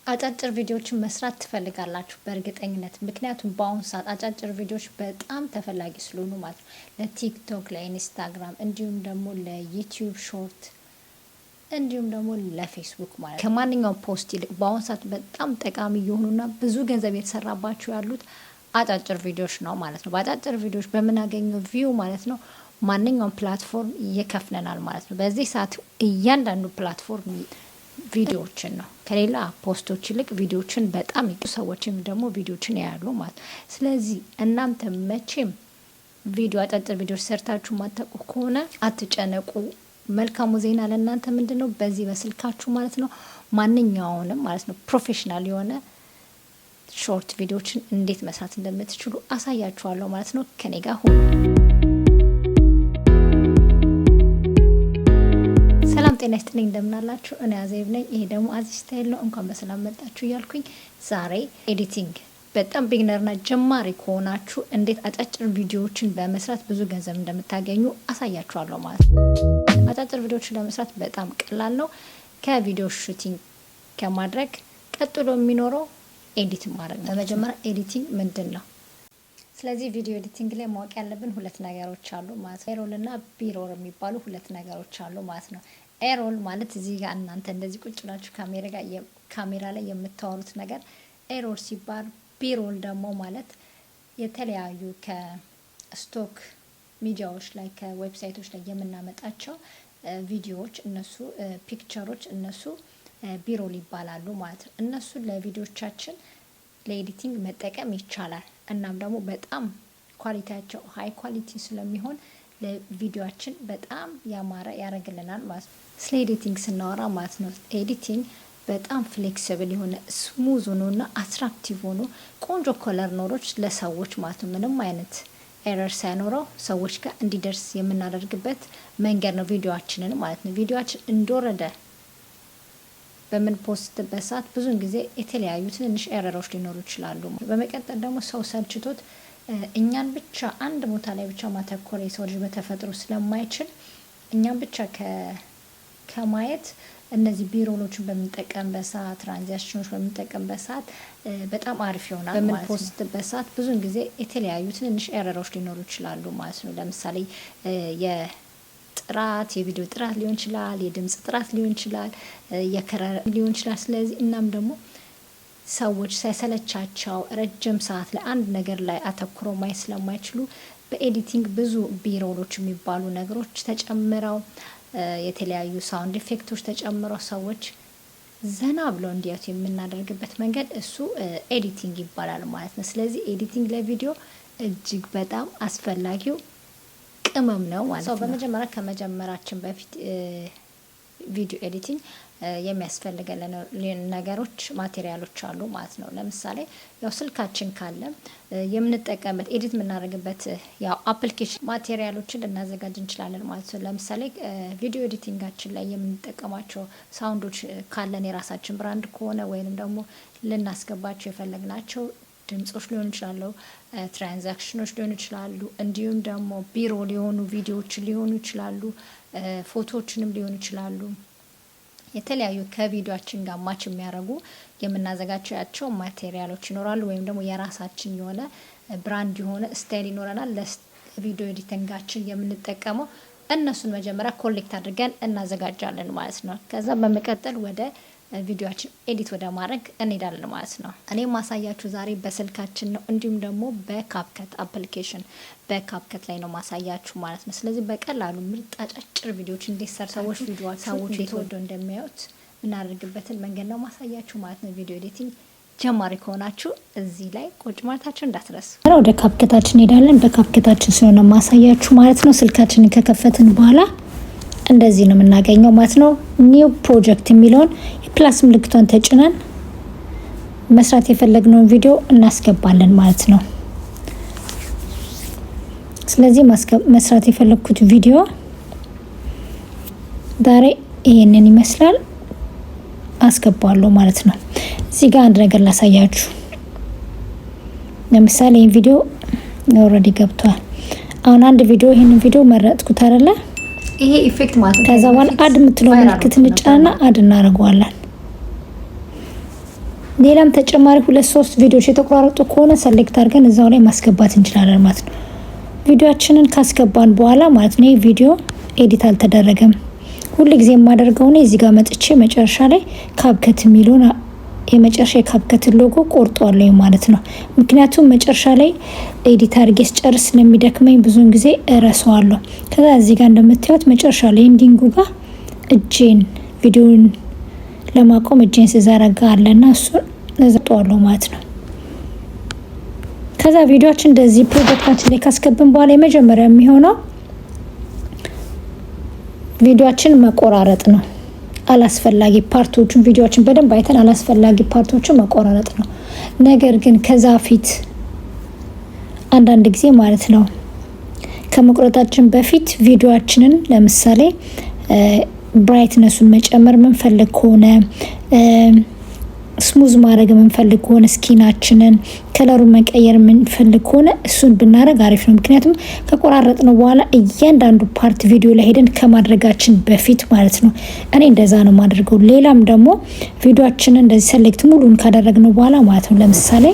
አጫጭር ቪዲዮዎችን መስራት ትፈልጋላችሁ በእርግጠኝነት ምክንያቱም በአሁኑ ሰዓት አጫጭር ቪዲዮዎች በጣም ተፈላጊ ስለሆኑ ማለት ነው። ለቲክቶክ፣ ለኢንስታግራም እንዲሁም ደግሞ ለዩቲዩብ ሾርት እንዲሁም ደግሞ ለፌስቡክ ማለት ነው። ከማንኛውም ፖስት ይልቅ በአሁኑ ሰዓት በጣም ጠቃሚ የሆኑና ብዙ ገንዘብ የተሰራባቸው ያሉት አጫጭር ቪዲዮዎች ነው ማለት ነው። በአጫጭር ቪዲዮዎች በምናገኘው ቪው ማለት ነው ማንኛውም ፕላትፎርም ይከፍለናል ማለት ነው። በዚህ ሰዓት እያንዳንዱ ፕላትፎርም ቪዲዮዎችን ነው ከሌላ ፖስቶች ይልቅ ቪዲዮዎችን በጣም ሰዎችም ደግሞ ቪዲዮዎችን ያያሉ ማለት ነው። ስለዚህ እናንተ መቼም ቪዲዮ አጫጭር ቪዲዮዎች ሰርታችሁ ማታውቁ ከሆነ አትጨነቁ። መልካሙ ዜና ለእናንተ ምንድነው? በዚህ በስልካችሁ ማለት ነው ማንኛውንም ማለት ነው ፕሮፌሽናል የሆነ ሾርት ቪዲዮዎችን እንዴት መስራት እንደምትችሉ አሳያችኋለሁ ማለት ነው። ከኔ ጋር ሁኑ። ጤና ይስጥልኝ እንደምናላችሁ እኔ አዜብ ነኝ። ይሄ ደግሞ አዚዝ ስታይል ነው። እንኳን በሰላም መጣችሁ እያልኩኝ ዛሬ ኤዲቲንግ በጣም ቢግነርና ጀማሪ ከሆናችሁ እንዴት አጫጭር ቪዲዮዎችን በመስራት ብዙ ገንዘብ እንደምታገኙ አሳያችኋለሁ ማለት ነው። አጫጭር ቪዲዮዎችን ለመስራት በጣም ቀላል ነው። ከቪዲዮ ሹቲንግ ከማድረግ ቀጥሎ የሚኖረው ኤዲት ማድረግ ነው። በመጀመሪያ ኤዲቲንግ ምንድን ነው? ስለዚህ ቪዲዮ ኤዲቲንግ ላይ ማወቅ ያለብን ሁለት ነገሮች አሉ ማለት ነው። ኤሮል እና ቢሮል የሚባሉ ሁለት ነገሮች አሉ ማለት ነው። ኤሮል ማለት እዚህ ጋር እናንተ እንደዚህ ቁጭ ብላችሁ ካሜራ ላይ የምታወሩት ነገር ኤሮል ሲባል፣ ቢሮል ደግሞ ማለት የተለያዩ ከስቶክ ሚዲያዎች ላይ ከዌብሳይቶች ላይ የምናመጣቸው ቪዲዮዎች እነሱ ፒክቸሮች እነሱ ቢሮል ይባላሉ ማለት ነው። እነሱ ለቪዲዮቻችን ለኤዲቲንግ መጠቀም ይቻላል። እናም ደግሞ በጣም ኳሊቲያቸው ሀይ ኳሊቲ ስለሚሆን ለቪዲዮአችን በጣም ያማረ ያደርግልናል ማለት ነው። ስለ ኤዲቲንግ ስናወራ ማለት ነው ኤዲቲንግ በጣም ፍሌክሲብል የሆነ ስሙዝ ሆኖና አትራክቲቭ ሆኖ ቆንጆ ኮለር ኖሮች ለሰዎች ማለት ነው ምንም አይነት ኤረር ሳይኖረው ሰዎች ጋር እንዲደርስ የምናደርግበት መንገድ ነው ቪዲዮአችንን ማለት ነው። ቪዲዮአችን እንደወረደ በምን ፖስትበት ሰዓት ብዙውን ጊዜ የተለያዩ ትንንሽ ኤረሮች ሊኖሩ ይችላሉ። በመቀጠል ደግሞ ሰው ሰልችቶት እኛን ብቻ አንድ ቦታ ላይ ብቻ ማተኮር የሰው ልጅ በተፈጥሮ ስለማይችል እኛን ብቻ ከማየት እነዚህ ቢሮሎችን በምንጠቀምበት ሰዓት ትራንዛክሽኖች በምንጠቀምበት ሰዓት በጣም አሪፍ ይሆናል። በምን ፖስትበት ሰዓት ብዙውን ጊዜ የተለያዩ ትንንሽ ኤረሮች ሊኖሩ ይችላሉ ማለት ነው። ለምሳሌ ጥራት የቪዲዮ ጥራት ሊሆን ይችላል፣ የድምጽ ጥራት ሊሆን ይችላል፣ የከለር ሊሆን ይችላል። ስለዚህ እናም ደግሞ ሰዎች ሳይሰለቻቸው ረጅም ሰዓት ለአንድ ነገር ላይ አተኩሮ ማየት ስለማይችሉ በኤዲቲንግ ብዙ ቢሮሎች የሚባሉ ነገሮች ተጨምረው የተለያዩ ሳውንድ ኢፌክቶች ተጨምረው ሰዎች ዘና ብለው እንዲያዩት የምናደርግበት መንገድ እሱ ኤዲቲንግ ይባላል ማለት ነው። ስለዚህ ኤዲቲንግ ለቪዲዮ እጅግ በጣም አስፈላጊው ቅመም ነው ማለት ነው። በመጀመሪያ ከመጀመራችን በፊት ቪዲዮ ኤዲቲንግ የሚያስፈልገን ነገሮች ማቴሪያሎች አሉ ማለት ነው። ለምሳሌ ያው ስልካችን ካለ የምንጠቀምበት ኤዲት የምናደርግበት ያው አፕሊኬሽን ማቴሪያሎችን ልናዘጋጅ እንችላለን ማለት ነው። ለምሳሌ ቪዲዮ ኤዲቲንጋችን ላይ የምንጠቀማቸው ሳውንዶች ካለን የራሳችን ብራንድ ከሆነ ወይንም ደግሞ ልናስገባቸው የፈለግናቸው ድምጾች ሊሆኑ ይችላሉ፣ ትራንዛክሽኖች ሊሆኑ ይችላሉ፣ እንዲሁም ደግሞ ቢሮ ሊሆኑ ቪዲዮዎች ሊሆኑ ይችላሉ፣ ፎቶዎችንም ሊሆኑ ይችላሉ። የተለያዩ ከቪዲዮአችን ጋር ማች የሚያደርጉ የምናዘጋጃቸው ማቴሪያሎች ይኖራሉ። ወይም ደግሞ የራሳችን የሆነ ብራንድ የሆነ ስታይል ይኖረናል ለቪዲዮ ኤዲቲንጋችን የምንጠቀመው። እነሱን መጀመሪያ ኮሌክት አድርገን እናዘጋጃለን ማለት ነው። ከዛ በመቀጠል ወደ ቪዲዮአችን ኤዲት ወደ ማድረግ እንሄዳለን ማለት ነው። እኔ ማሳያችሁ ዛሬ በስልካችን ነው፣ እንዲሁም ደግሞ በካፕከት አፕሊኬሽን በካፕከት ላይ ነው ማሳያችሁ ማለት ነው። ስለዚህ በቀላሉ ምርጥ አጫጭር ቪዲዮዎች እንዴት ሰዎች እንዴት ወደው እንደሚያዩት እናደርግበትን መንገድ ነው ማሳያችሁ ማለት ነው። ቪዲዮ ኤዲቲንግ ጀማሪ ከሆናችሁ እዚህ ላይ ቁጭ ማለታችሁ እንዳትረሱ። ወደ ካፕከታችን እንሄዳለን። በካፕከታችን ስለሆነ ማሳያችሁ ማለት ነው። ስልካችንን ከከፈትን በኋላ እንደዚህ ነው የምናገኘው ማለት ነው። ኒው ፕሮጀክት የሚለውን የፕላስ ምልክቷን ተጭነን መስራት የፈለግነውን ቪዲዮ እናስገባለን ማለት ነው። ስለዚህ መስራት የፈለግኩት ቪዲዮ ዛሬ ይሄንን ይመስላል አስገባለሁ ማለት ነው። እዚህ ጋር አንድ ነገር ላሳያችሁ። ለምሳሌ ይሄን ቪዲዮ ኦልሬዲ ገብቷል። አሁን አንድ ቪዲዮ ይሄንን ቪዲዮ መረጥኩት አይደለ? ይሄ ኢፌክት ማለት ነው። ከዛ በኋላ አድ የምትለው ምልክት እንጫና አድ እናደርገዋለን። ሌላም ተጨማሪ 2-3 ቪዲዮዎች የተቆራረጡ ከሆነ ሰሌክት አድርገን እዛው ላይ ማስገባት እንችላለን ማለት ነው። ቪዲዮአችንን ካስገባን በኋላ ማለት ነው ይህ ቪዲዮ ኤዲት አልተደረገም። ሁሉ ጊዜ የማደርገው ነው እዚህ ጋር መጥቼ መጨረሻ ላይ ካፕከት የሚለውን የመጨረሻ የካፕከት ሎጎ ቆርጧለሁ ማለት ነው። ምክንያቱም መጨረሻ ላይ ኤዲት አድርጌ ስጨርስ ስለሚደክመኝ ብዙውን ጊዜ እረሳዋለሁ። ከዛ እዚህ ጋር እንደምታዩት መጨረሻ ላይ ኤንዲንጉ ጋር እጄን ቪዲዮን ለማቆም እጄን ስዘረጋ አለና እሱን እዘጣዋለሁ ማለት ነው። ከዛ ቪዲዮአችን እንደዚህ ፕሮጀክታችን ላይ ካስገብን በኋላ የመጀመሪያ የሚሆነው ቪዲዮአችን መቆራረጥ ነው። አላስፈላጊ ፓርቶቹን ቪዲዮአችን በደንብ አይተን አላስፈላጊ ፓርቶቹን መቆራረጥ ነው። ነገር ግን ከዛ ፊት አንዳንድ ጊዜ ማለት ነው ከመቁረጣችን በፊት ቪዲዮአችንን ለምሳሌ ብራይትነሱን መጨመር የምንፈልግ ከሆነ ስሙዝ ማድረግ የምንፈልግ ከሆነ ስኪናችንን ከለሩን መቀየር የምንፈልግ ከሆነ እሱን ብናደርግ አሪፍ ነው። ምክንያቱም ከቆራረጥ ነው በኋላ እያንዳንዱ ፓርት ቪዲዮ ላይ ሄደን ከማድረጋችን በፊት ማለት ነው። እኔ እንደዛ ነው የማደርገው። ሌላም ደግሞ ቪዲዮአችንን እንደዚህ ሰሌክት ሙሉን ካደረግነው በኋላ ማለት ነው ለምሳሌ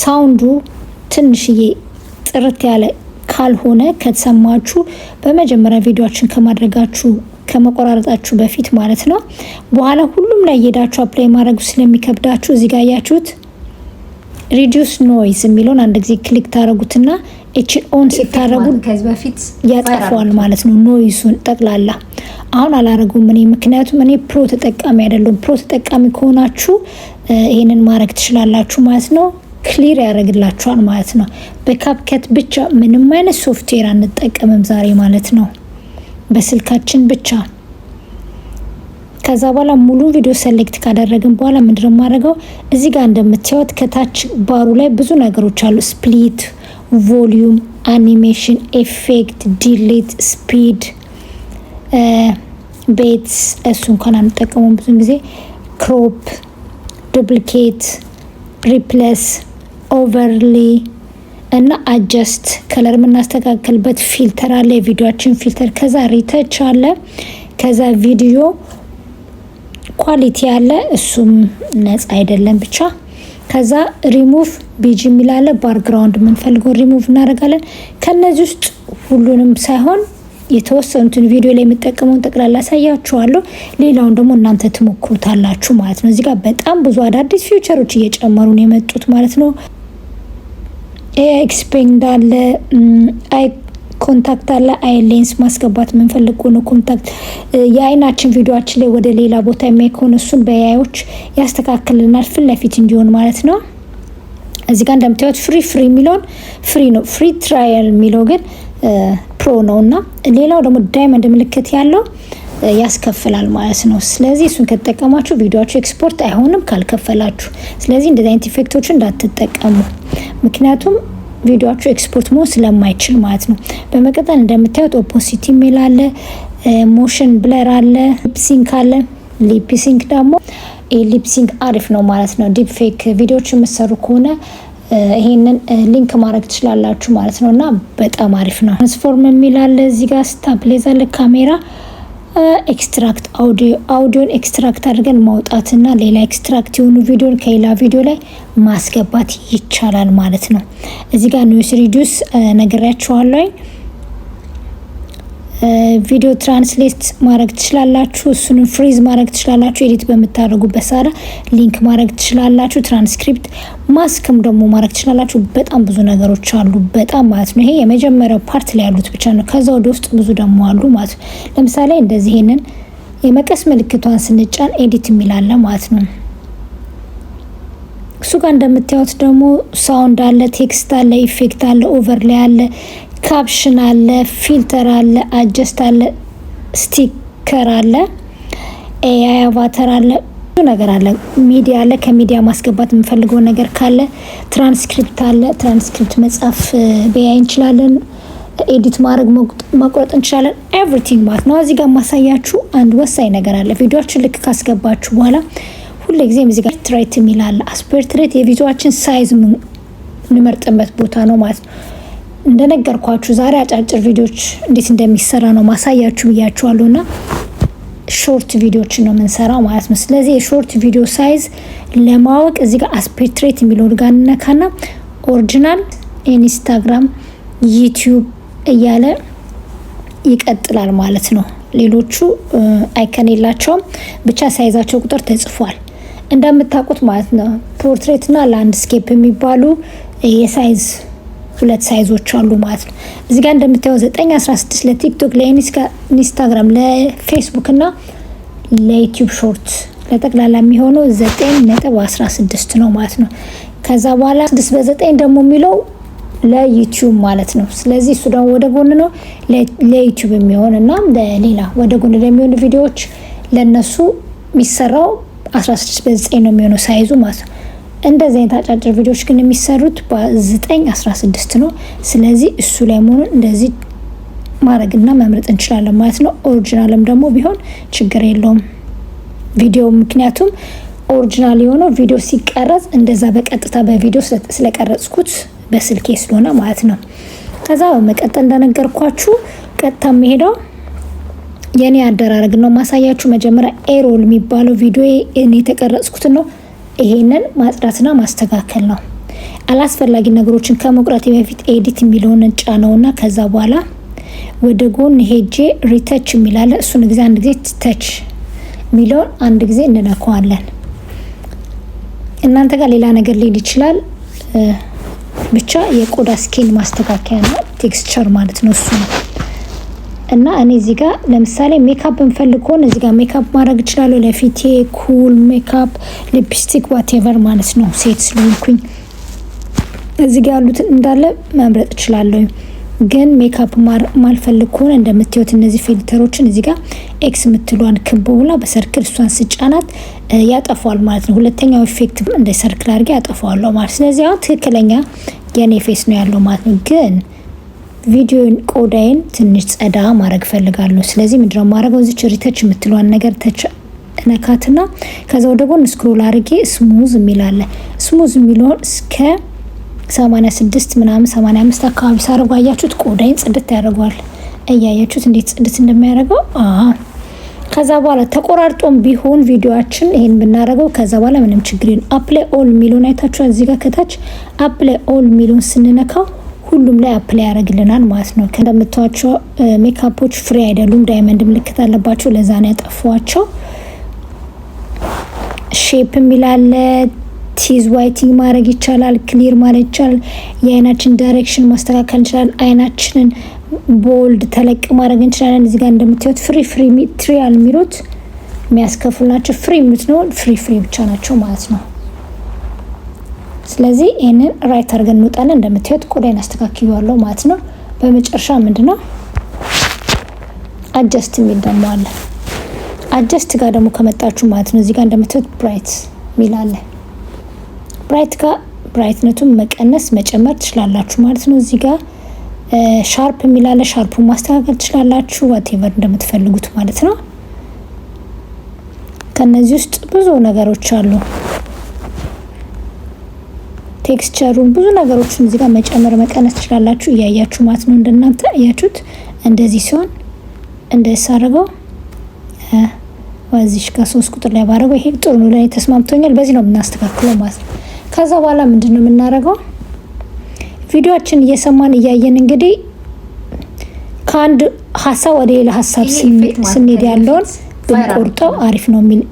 ሳውንዱ ትንሽዬ ጥርት ያለ ካልሆነ ከተሰማችሁ በመጀመሪያ ቪዲዮአችን ከመቆራረጣችሁ በፊት ማለት ነው በኋላ ሁሉም ላይ ሄዳችሁ አፕላይ ማድረግ ስለሚከብዳችሁ እዚህ ጋር ያያችሁት ሪዲዩስ ኖይዝ የሚለውን አንድ ጊዜ ክሊክ ታረጉትና ኤች ኦን ስታረጉ ከዚህ በፊት ያጠፋዋል ማለት ነው ኖይሱን ጠቅላላ። አሁን አላረጉም እኔ ምክንያቱም እኔ ፕሮ ተጠቃሚ አይደለም። ፕሮ ተጠቃሚ ከሆናችሁ ይሄንን ማድረግ ትችላላችሁ ማለት ነው። ክሊር ያደርግላችኋል ማለት ነው። በካፕከት ብቻ ምንም አይነት ሶፍትዌር አንጠቀምም ዛሬ ማለት ነው፣ በስልካችን ብቻ። ከዛ በኋላ ሙሉ ቪዲዮ ሰሌክት ካደረግን በኋላ ምንድነው ማድረገው እዚህ ጋር እንደምታዩት ከታች ባሩ ላይ ብዙ ነገሮች አሉ። ስፕሊት፣ ቮሊዩም፣ አኒሜሽን፣ ኤፌክት፣ ዲሊት፣ ስፒድ፣ ቤትስ እሱ እንኳን አንጠቀሙም ብዙ ጊዜ፣ ክሮፕ፣ ዱፕሊኬት፣ ሪፕሌስ፣ ኦቨርሊ እና አጀስት ከለር የምናስተካከልበት ፊልተር አለ፣ የቪዲዮአችን ፊልተር። ከዛ ሪተች አለ፣ ከዛ ቪዲዮ ኳሊቲ አለ፣ እሱም ነፃ አይደለም ብቻ። ከዛ ሪሙቭ ቢጂ የሚላለ ባክግራውንድ የምንፈልገው ሪሙቭ እናደርጋለን። ከነዚህ ውስጥ ሁሉንም ሳይሆን የተወሰኑትን ቪዲዮ ላይ የሚጠቀመውን ጠቅላላ ያሳያችኋለሁ። ሌላውን ደግሞ እናንተ ትሞክሩታላችሁ ማለት ነው። እዚህ ጋር በጣም ብዙ አዳዲስ ፊውቸሮች እየጨመሩ ነው የመጡት ማለት ነው። ኤክስፔንድ አለ፣ አይ ኮንታክት አለ፣ አይ ሌንስ ማስገባት የምንፈልግ ከሆነ ኮንታክት የአይናችን ቪዲዮአችን ላይ ወደ ሌላ ቦታ የሚያይ ከሆነ እሱን በያዮች ያስተካክልናል ፊት ለፊት እንዲሆን ማለት ነው። እዚህ ጋር እንደምታዩት ፍሪ የሚለውን ፍሪ ነው። ፍሪ ትራያል የሚለው ግን ፕሮ ነው እና ሌላው ደግሞ ዳይመንድ ምልክት ያለው ያስከፍላል ማለት ነው። ስለዚህ እሱን ከተጠቀማችሁ ቪዲዮአችሁ ኤክስፖርት አይሆንም ካልከፈላችሁ። ስለዚህ እንደዚህ አይነት ኢፌክቶችን እንዳትጠቀሙ፣ ምክንያቱም ቪዲዮአችሁ ኤክስፖርት መሆን ስለማይችል ማለት ነው። በመቀጠል እንደምታዩት ኦፖሲቲ የሚል አለ፣ ሞሽን ብለር አለ፣ ሊፕሲንክ አለ። ሊፕሲንክ ደግሞ ሊፕሲንክ አሪፍ ነው ማለት ነው። ዲፕ ፌክ ቪዲዮዎች የምትሰሩ ከሆነ ይሄንን ሊንክ ማድረግ ትችላላችሁ ማለት ነው እና በጣም አሪፍ ነው። ትራንስፎርም የሚል አለ እዚህ ጋር ስታብሌዝ አለ፣ ካሜራ ኤክስትራክት አውዲዮን ኤክስትራክት አድርገን ማውጣትና ሌላ ኤክስትራክት የሆኑ ቪዲዮን ከሌላ ቪዲዮ ላይ ማስገባት ይቻላል ማለት ነው። እዚህ ጋር ኖይስ ሪዲዩስ ነግሬያችኋለሁ። ቪዲዮ ትራንስሌት ማድረግ ትችላላችሁ፣ እሱንም ፍሪዝ ማድረግ ትችላላችሁ። ኤዲት በምታደርጉበት ሰዓት ሊንክ ማድረግ ትችላላችሁ። ትራንስክሪፕት ማስክም ደግሞ ማድረግ ትችላላችሁ። በጣም ብዙ ነገሮች አሉ በጣም ማለት ነው። ይሄ የመጀመሪያው ፓርት ላይ ያሉት ብቻ ነው። ከዛ ወደ ውስጥ ብዙ ደግሞ አሉ ማለት ነው። ለምሳሌ እንደዚህ ይሄንን የመቀስ ምልክቷን ስንጫን ኤዲት የሚላለ ማለት ነው። እሱ ጋር እንደምታዩት ደግሞ ሳውንድ አለ፣ ቴክስት አለ፣ ኢፌክት አለ፣ ኦቨርላይ አለ፣ ካፕሽን አለ፣ ፊልተር አለ፣ አጀስት አለ፣ ስቲከር አለ፣ ኤአይ አቫተር አለ፣ ብዙ ነገር አለ። ሚዲያ አለ፣ ከሚዲያ ማስገባት የምፈልገው ነገር ካለ ትራንስክሪፕት አለ። ትራንስክሪፕት መጻፍ በያይ እንችላለን፣ ኤዲት ማድረግ መቁረጥ እንችላለን። ኤቭሪቲንግ ማለት ነው። እዚህ ጋር ማሳያችሁ አንድ ወሳኝ ነገር አለ። ቪዲዮአችን ልክ ካስገባችሁ በኋላ ሁልጊዜም እዚህ ጋር ትራይት የሚል አለ። አስፔክት ሬት የቪዲዮአችን ሳይዝ የምንመርጥበት ቦታ ነው ማለት ነው። እንደነገርኳችሁ ዛሬ አጫጭር ቪዲዮዎች እንዴት እንደሚሰራ ነው ማሳያችሁ ብያችኋለሁና ሾርት ቪዲዮችን ነው የምንሰራው ማለት ነው። ስለዚህ የሾርት ቪዲዮ ሳይዝ ለማወቅ እዚህ ጋር አስፔክት ሬት የሚለው ጋር እንነካና ኦሪጂናል፣ ኢንስታግራም፣ ዩቲዩብ እያለ ይቀጥላል ማለት ነው። ሌሎቹ አይከን የላቸውም፣ ብቻ ሳይዛቸው ቁጥር ተጽፏል እንደምታውቁት ማለት ነው። ፖርትሬት እና ላንድስኬፕ የሚባሉ የሳይዝ ሁለት ሳይዞች አሉ ማለት ነው። እዚህ ጋር እንደምታየው 9:16 ለቲክቶክ፣ ለኢንስታግራም፣ ለፌስቡክ እና ለዩቲዩብ ሾርት ለጠቅላላ የሚሆነው 9.16 ነው ማለት ነው። ከዛ በኋላ 6 በ9 ደግሞ የሚለው ለዩቲዩብ ማለት ነው። ስለዚህ እሱ ደግሞ ወደ ጎን ነው ለዩቲዩብ የሚሆን እና ለሌላ ወደ ጎን ለሚሆኑ ቪዲዮዎች ለነሱ የሚሰራው 16 በ9 ነው የሚሆነው ሳይዙ ማለት ነው። እንደዚህ አይነት አጫጭር ቪዲዮዎች ግን የሚሰሩት በ9:16 ነው። ስለዚህ እሱ ላይ መሆኑን እንደዚህ ማድረግና መምረጥ እንችላለን ማለት ነው። ኦሪጂናልም ደግሞ ቢሆን ችግር የለውም ቪዲዮ፣ ምክንያቱም ኦሪጂናል የሆነው ቪዲዮ ሲቀረጽ እንደዛ በቀጥታ በቪዲዮ ስለቀረጽኩት በስልኬ ስለሆነ ማለት ነው። ከዛ በመቀጠል እንደነገርኳችሁ ቀጥታ የሚሄደው የኔ አደራረግ ነው ማሳያችሁ። መጀመሪያ ኤሮል የሚባለው ቪዲዮ እኔ የተቀረጽኩት ነው። ይሄንን ማጽዳትና ማስተካከል ነው። አላስፈላጊ ነገሮችን ከመቁረጥ በፊት ኤዲት የሚለውን ጫነውና ከዛ በኋላ ወደ ጎን ሄጄ ሪተች የሚላለ እሱን ጊዜ አንድ ጊዜ ተች የሚለውን አንድ ጊዜ እንነካዋለን። እናንተ ጋር ሌላ ነገር ሊል ይችላል። ብቻ የቆዳ ስኪን ማስተካከያ ነው፣ ቴክስቸር ማለት ነው እሱ ነው። እና እኔ እዚህ ጋር ለምሳሌ ሜካፕ እንፈልግ ከሆነ እዚህ ጋር ሜካፕ ማድረግ እችላለሁ። ለፊቴ ኩል ሜካፕ፣ ሊፕስቲክ ዋቴቨር ማለት ነው። ሴት ስለሆንኩኝ እዚህ ጋር ያሉትን እንዳለ መምረጥ እችላለሁ። ግን ሜካፕ ማልፈልግ ከሆነ እንደምታዩት እነዚህ ፊልተሮችን እዚህ ጋር ኤክስ የምትሏን ክብ ብላ በሰርክል እሷን ስጫናት ያጠፋዋል ማለት ነው። ሁለተኛው ኢፌክት እንደ ሰርክል አድርጌ ያጠፋዋለሁ ማለት። ስለዚህ አሁን ትክክለኛ የኔ ፌስ ነው ያለው ማለት ነው። ግን ቪዲዮን ቆዳዬን ትንሽ ጸዳ ማድረግ ፈልጋለሁ። ስለዚህ ምንድነው ማድረገው? እዚች ሪተች የምትሏን ነገር ተች ነካትና ከዛ ወደ ጎን ስክሮል አድርጌ ስሙዝ የሚላለ ስሙዝ የሚለውን እስከ 86 ምናምን 85 አካባቢ ሳረጉ አያችሁት? ቆዳዬን ጽድት ያደርገዋል። እያያችሁት እንዴት ጽድት እንደሚያደርገው። ከዛ በኋላ ተቆራርጦም ቢሆን ቪዲዮአችን ይሄን ብናደርገው ከዛ በኋላ ምንም ችግር የለም። አፕላይ ኦል የሚለውን አይታችኋል? እዚህ ጋር ከታች አፕላይ ኦል የሚለውን ስንነካው ሁሉም ላይ አፕላይ ያደርግልናል ማለት ነው። እንደምታዩቸው ሜካፖች ፍሪ አይደሉም፣ ዳይመንድ ምልክት አለባቸው። ለዛ ነው ያጠፏቸው። ሼፕ የሚላለ ቲዝ ዋይቲንግ ማድረግ ይቻላል፣ ክሊር ማድረግ ይቻላል። የአይናችን ዳይሬክሽን ማስተካከል እንችላለን። አይናችንን ቦልድ ተለቅ ማድረግ እንችላለን። እዚህ ጋር እንደምታዩት ፍሪ ትሪያል የሚሉት የሚያስከፍሉ ናቸው። ፍሪ የሚሉት ነው ፍሪ ብቻ ናቸው ማለት ነው። ስለዚህ ይህንን ራይት አድርገን እንወጣለን። እንደምታዩት ቆዳዬን አስተካክያለሁ ማለት ነው። በመጨረሻ ምንድነው አጀስት የሚል ደግሞ አለ። አጀስት ጋር ደግሞ ከመጣችሁ ማለት ነው እዚህ ጋር እንደምታዩት ብራይት የሚል አለ። ብራይት ጋር ብራይትነቱን መቀነስ መጨመር ትችላላችሁ ማለት ነው። እዚህ ጋር ሻርፕ የሚል አለ። ሻርፑን ማስተካከል ትችላላችሁ ዋቴቨር እንደምትፈልጉት ማለት ነው። ከነዚህ ውስጥ ብዙ ነገሮች አሉ። ቴክስቸሩን ብዙ ነገሮችን እዚህ ጋር መጨመር መቀነስ ትችላላችሁ እያያችሁ ማለት ነው። እንደናንተ እያችሁት እንደዚህ ሲሆን እንደዚህ አድርገው ወዚሽ ጋር 3 ቁጥር ላይ ባደረገው ይሄ ጥሩ ነው፣ ለኔ ተስማምቶኛል። በዚህ ነው የምናስተካክለው ማለት ነው። ከዛ በኋላ ምንድነው የምናደርገው? ቪዲዮአችን እየሰማን እያየን እንግዲህ ከአንድ ሀሳብ ወደ ሌላ ሀሳብ ስንሄድ ያለውን ብንቆርጠው አሪፍ ነው የሚል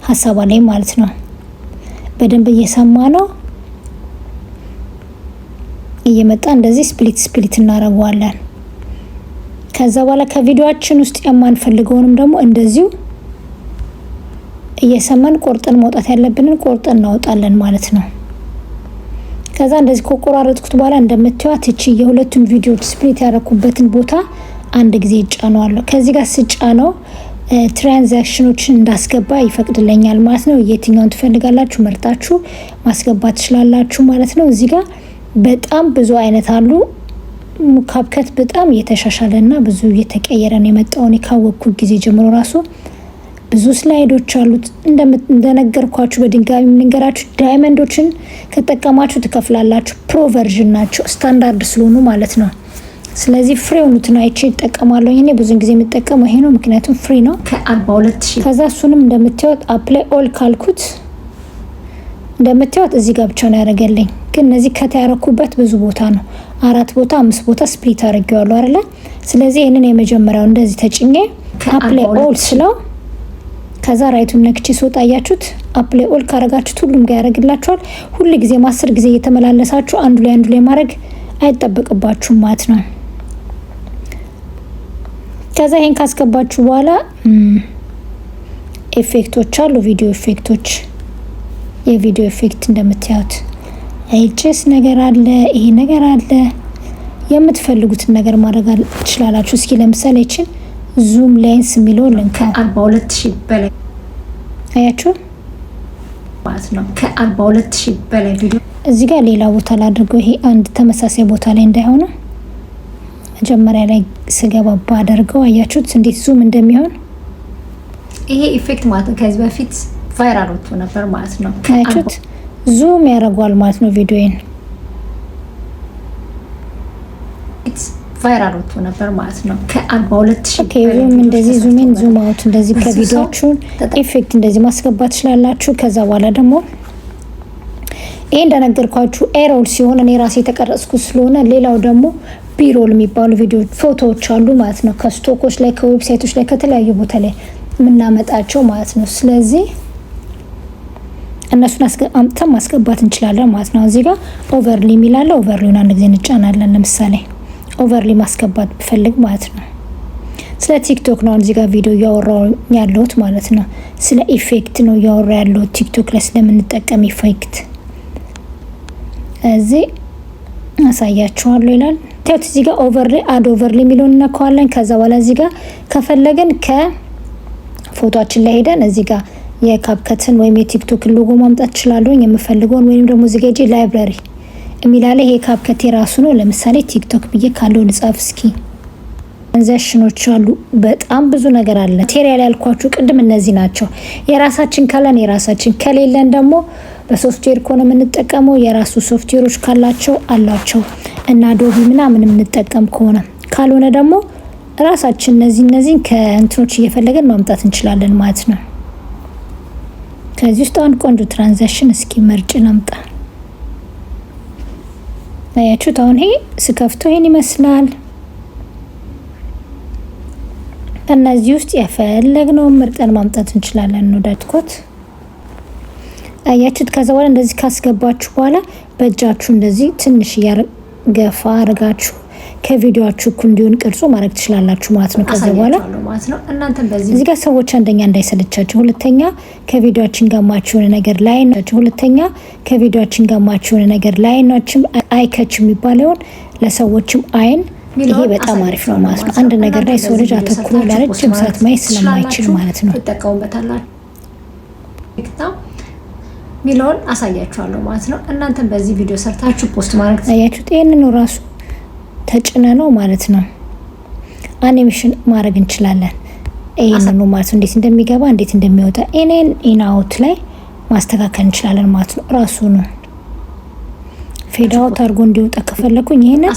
ሀሳብ አለኝ ማለት ነው። በደንብ እየሰማ ነው እየመጣ እንደዚህ ስፕሊት እናደርገዋለን። ከዛ በኋላ ከቪዲዮአችን ውስጥ የማንፈልገውንም ደግሞ እንደዚሁ እየሰማን ቆርጠን መውጣት ያለብንን ቆርጠን እናወጣለን ማለት ነው። ከዛ እንደዚህ ከቆራረጥኩት በኋላ እንደምታዩት እቺ የሁለቱን ቪዲዮዎች ስፕሊት ያደረኩበትን ቦታ አንድ ጊዜ እጫነዋለሁ። ከዚህ ጋር ስጫነው ትራንዛክሽኖችን እንዳስገባ ይፈቅድልኛል ማለት ነው። የትኛውን ትፈልጋላችሁ መርጣችሁ ማስገባት ትችላላችሁ ማለት ነው። እዚህ ጋር በጣም ብዙ አይነት አሉ። ካፕከት በጣም እየተሻሻለና ብዙ እየተቀየረ ነው የመጣው። እኔ ካወቅኩት ጊዜ ጀምሮ ራሱ ብዙ ስላይዶች አሉት። እንደነገርኳችሁ በድጋሚ የምንገራችሁ ዳይመንዶችን ከተጠቀማችሁ ትከፍላላችሁ። ፕሮ ቨርዥን ናቸው ስታንዳርድ ስለሆኑ ማለት ነው። ስለዚህ ፍሪ ሆኑትን አይቼ እጠቀማለሁ። እኔ ብዙ ጊዜ የምጠቀመው ይሄ ነው፣ ምክንያቱም ፍሪ ነው። ከ42000 ከዛ እሱንም እንደምታዩት አፕላይ ኦል ካልኩት እንደምታዩት እዚህ ጋር ብቻ ነው ያደረገልኝ። ግን እነዚህ ከተያረኩበት ብዙ ቦታ ነው፣ 4 ቦታ 5 ቦታ ስፕሊት አድርጌዋለሁ አይደለ? ስለዚህ ይሄንን የመጀመሪያው እንደዚህ ተጭኜ አፕላይ ኦል ስለው ከዛ ራይቱን ነክቼ ስወጣ አያችሁት? አፕላይ ኦል ካረጋችሁት ሁሉም ጋር ያደርግላችኋል። ሁሉ ጊዜ 10 ጊዜ እየተመላለሳችሁ አንዱ ላይ ማድረግ አይጠበቅባችሁም ማለት ነው። ከዛ ይሄን ካስገባችሁ በኋላ ኤፌክቶች አሉ፣ ቪዲዮ ኤፌክቶች፣ የቪዲዮ ኤፌክት እንደምታዩት ኤችኤስ ነገር አለ፣ ይሄ ነገር አለ። የምትፈልጉትን ነገር ማድረግ ትችላላችሁ። እስኪ ለምሳሌ እቺን ዙም ሌንስ የሚለው ልንካ። ከ42000 በላይ አያችሁ ማለት ነው። ከ42000 በላይ ቪዲዮ እዚህ ጋር ሌላ ቦታ ላድርገው። ይሄ አንድ ተመሳሳይ ቦታ ላይ እንዳይሆነ መጀመሪያ ላይ ስገባ ባደርገው። አያችሁት እንዴት ዙም እንደሚሆን? ይሄ ኢፌክት ማለት ነው ከዚህ በፊት ቫይራል ወጥቶ ነበር ማለት ነው። አያችሁት ዙም ያደርገዋል ማለት ነው ቪዲዮዬን። ቫይራል ወጥቶ ነበር ማለት ነው። ከ42000 ኦኬ ዙም እንደዚህ ዙም ኢን ዙም አውት እንደዚህ ከቪዲዮአችሁን ኢፌክት እንደዚህ ማስገባት ትችላላችሁ። ከዛ በኋላ ደግሞ ይሄ እንደነገርኳችሁ ኤሮል ሲሆን እኔ ራሴ የተቀረጽኩት ስለሆነ፣ ሌላው ደግሞ ቢሮል የሚባሉ ቪዲዮ ፎቶዎች አሉ ማለት ነው። ከስቶኮች ላይ ከዌብሳይቶች ላይ ከተለያዩ ቦታ ላይ የምናመጣቸው ማለት ነው። ስለዚህ እነሱን አምጥተን ማስገባት እንችላለን ማለት ነው። እዚህ ጋር ኦቨርሊ የሚላለ ኦቨርሊውን አንድ ጊዜ እንጫናለን። ለምሳሌ ኦቨርሊ ማስገባት ብፈልግ ማለት ነው። ስለ ቲክቶክ ነው እዚህ ጋር ቪዲዮ እያወራው ያለሁት ማለት ነው። ስለ ኢፌክት ነው እያወራው ያለሁት ቲክቶክ ላይ ስለምንጠቀም ኢፌክት እዚህ አሳያችኋለሁ ይላል። ታዩት እዚህ ጋር ኦቨርሊ አድ ኦቨርሊ የሚለውን እናከዋለን። ከዛ በኋላ እዚህ ጋር ከፈለገን ከፎቶአችን ላይ ሄደን እዚህ ጋር የካፕከትን ወይም የቲክቶክን ሎጎ ማምጣት እችላለሁ የምፈልገውን፣ ወይም ደግሞ እዚህ ጋር ላይብራሪ የሚላለ ይሄ ካፕከት የራሱ ነው። ለምሳሌ ቲክቶክ ብዬ ካለው ልጻፍ እስኪ። ትራንዛክሽኖች አሉ፣ በጣም ብዙ ነገር አለ። ማቴሪያል ያልኳችሁ ቅድም እነዚህ ናቸው። የራሳችን ካለን የራሳችን ከሌለን ደግሞ በሶፍትዌር ከሆነ የምንጠቀመው የራሱ ሶፍትዌሮች ካላቸው አላቸው እና አዶቢ ምናምን የምንጠቀም ከሆነ፣ ካልሆነ ደግሞ ራሳችን እነዚህን ከእንትኖች እየፈለገን ማምጣት እንችላለን ማለት ነው። ከዚህ ውስጥ አንድ ቆንጆ ትራንዛክሽን እስኪ መርጭ ላምጣ። አያችሁት? አሁን ይሄ ስከፍተው ይሄን ይመስላል። እነዚህ ውስጥ የፈለግነውን ምርጠን ማምጣት እንችላለን ነው ዳትኮት። አያችሁት? ከዛ በኋላ እንደዚህ ካስገባችሁ በኋላ በእጃችሁ እንደዚህ ትንሽ ገፋ አድርጋችሁ ከቪዲዮአችሁ እኩል እንዲሆን ቅርጹ ማድረግ ትችላላችሁ ማለት ነው። ከዛ በኋላ እናንተም በዚህ እዚህ ጋር ሰዎች አንደኛ እንዳይሰለቻችሁ፣ ሁለተኛ ከቪዲዮአችን ጋር ማች የሆነ ነገር ላይ ናችሁ፣ ሁለተኛ ከቪዲዮአችን ጋር ማች የሆነ ነገር ላይ ናችሁ። አይከች የሚባለውን ለሰዎችም አይን ይሄ በጣም አሪፍ ነው ማለት ነው። አንድ ነገር ላይ ሰው ልጅ አተኩሮ ለረጅም ሰዓት ማየት ስለማይችል ማለት ነው ተጠቀሙበታላችሁ ሚለውን አሳያችኋለሁ ማለት ነው። እናንተም በዚህ ቪዲዮ ሰርታችሁ ፖስት ማድረግ አያችሁት? ይሄንን ራሱ ተጭነ ነው ማለት ነው አኒሜሽን ማድረግ እንችላለን። ይሄንን ነው ማለት ነው እንዴት እንደሚገባ እንዴት እንደሚወጣ ኢን ኢን አውት ላይ ማስተካከል እንችላለን ማለት ነው። ራሱ ነው ፌድ አውት አድርጎ እንዲወጣ ከፈለኩኝ ይሄንን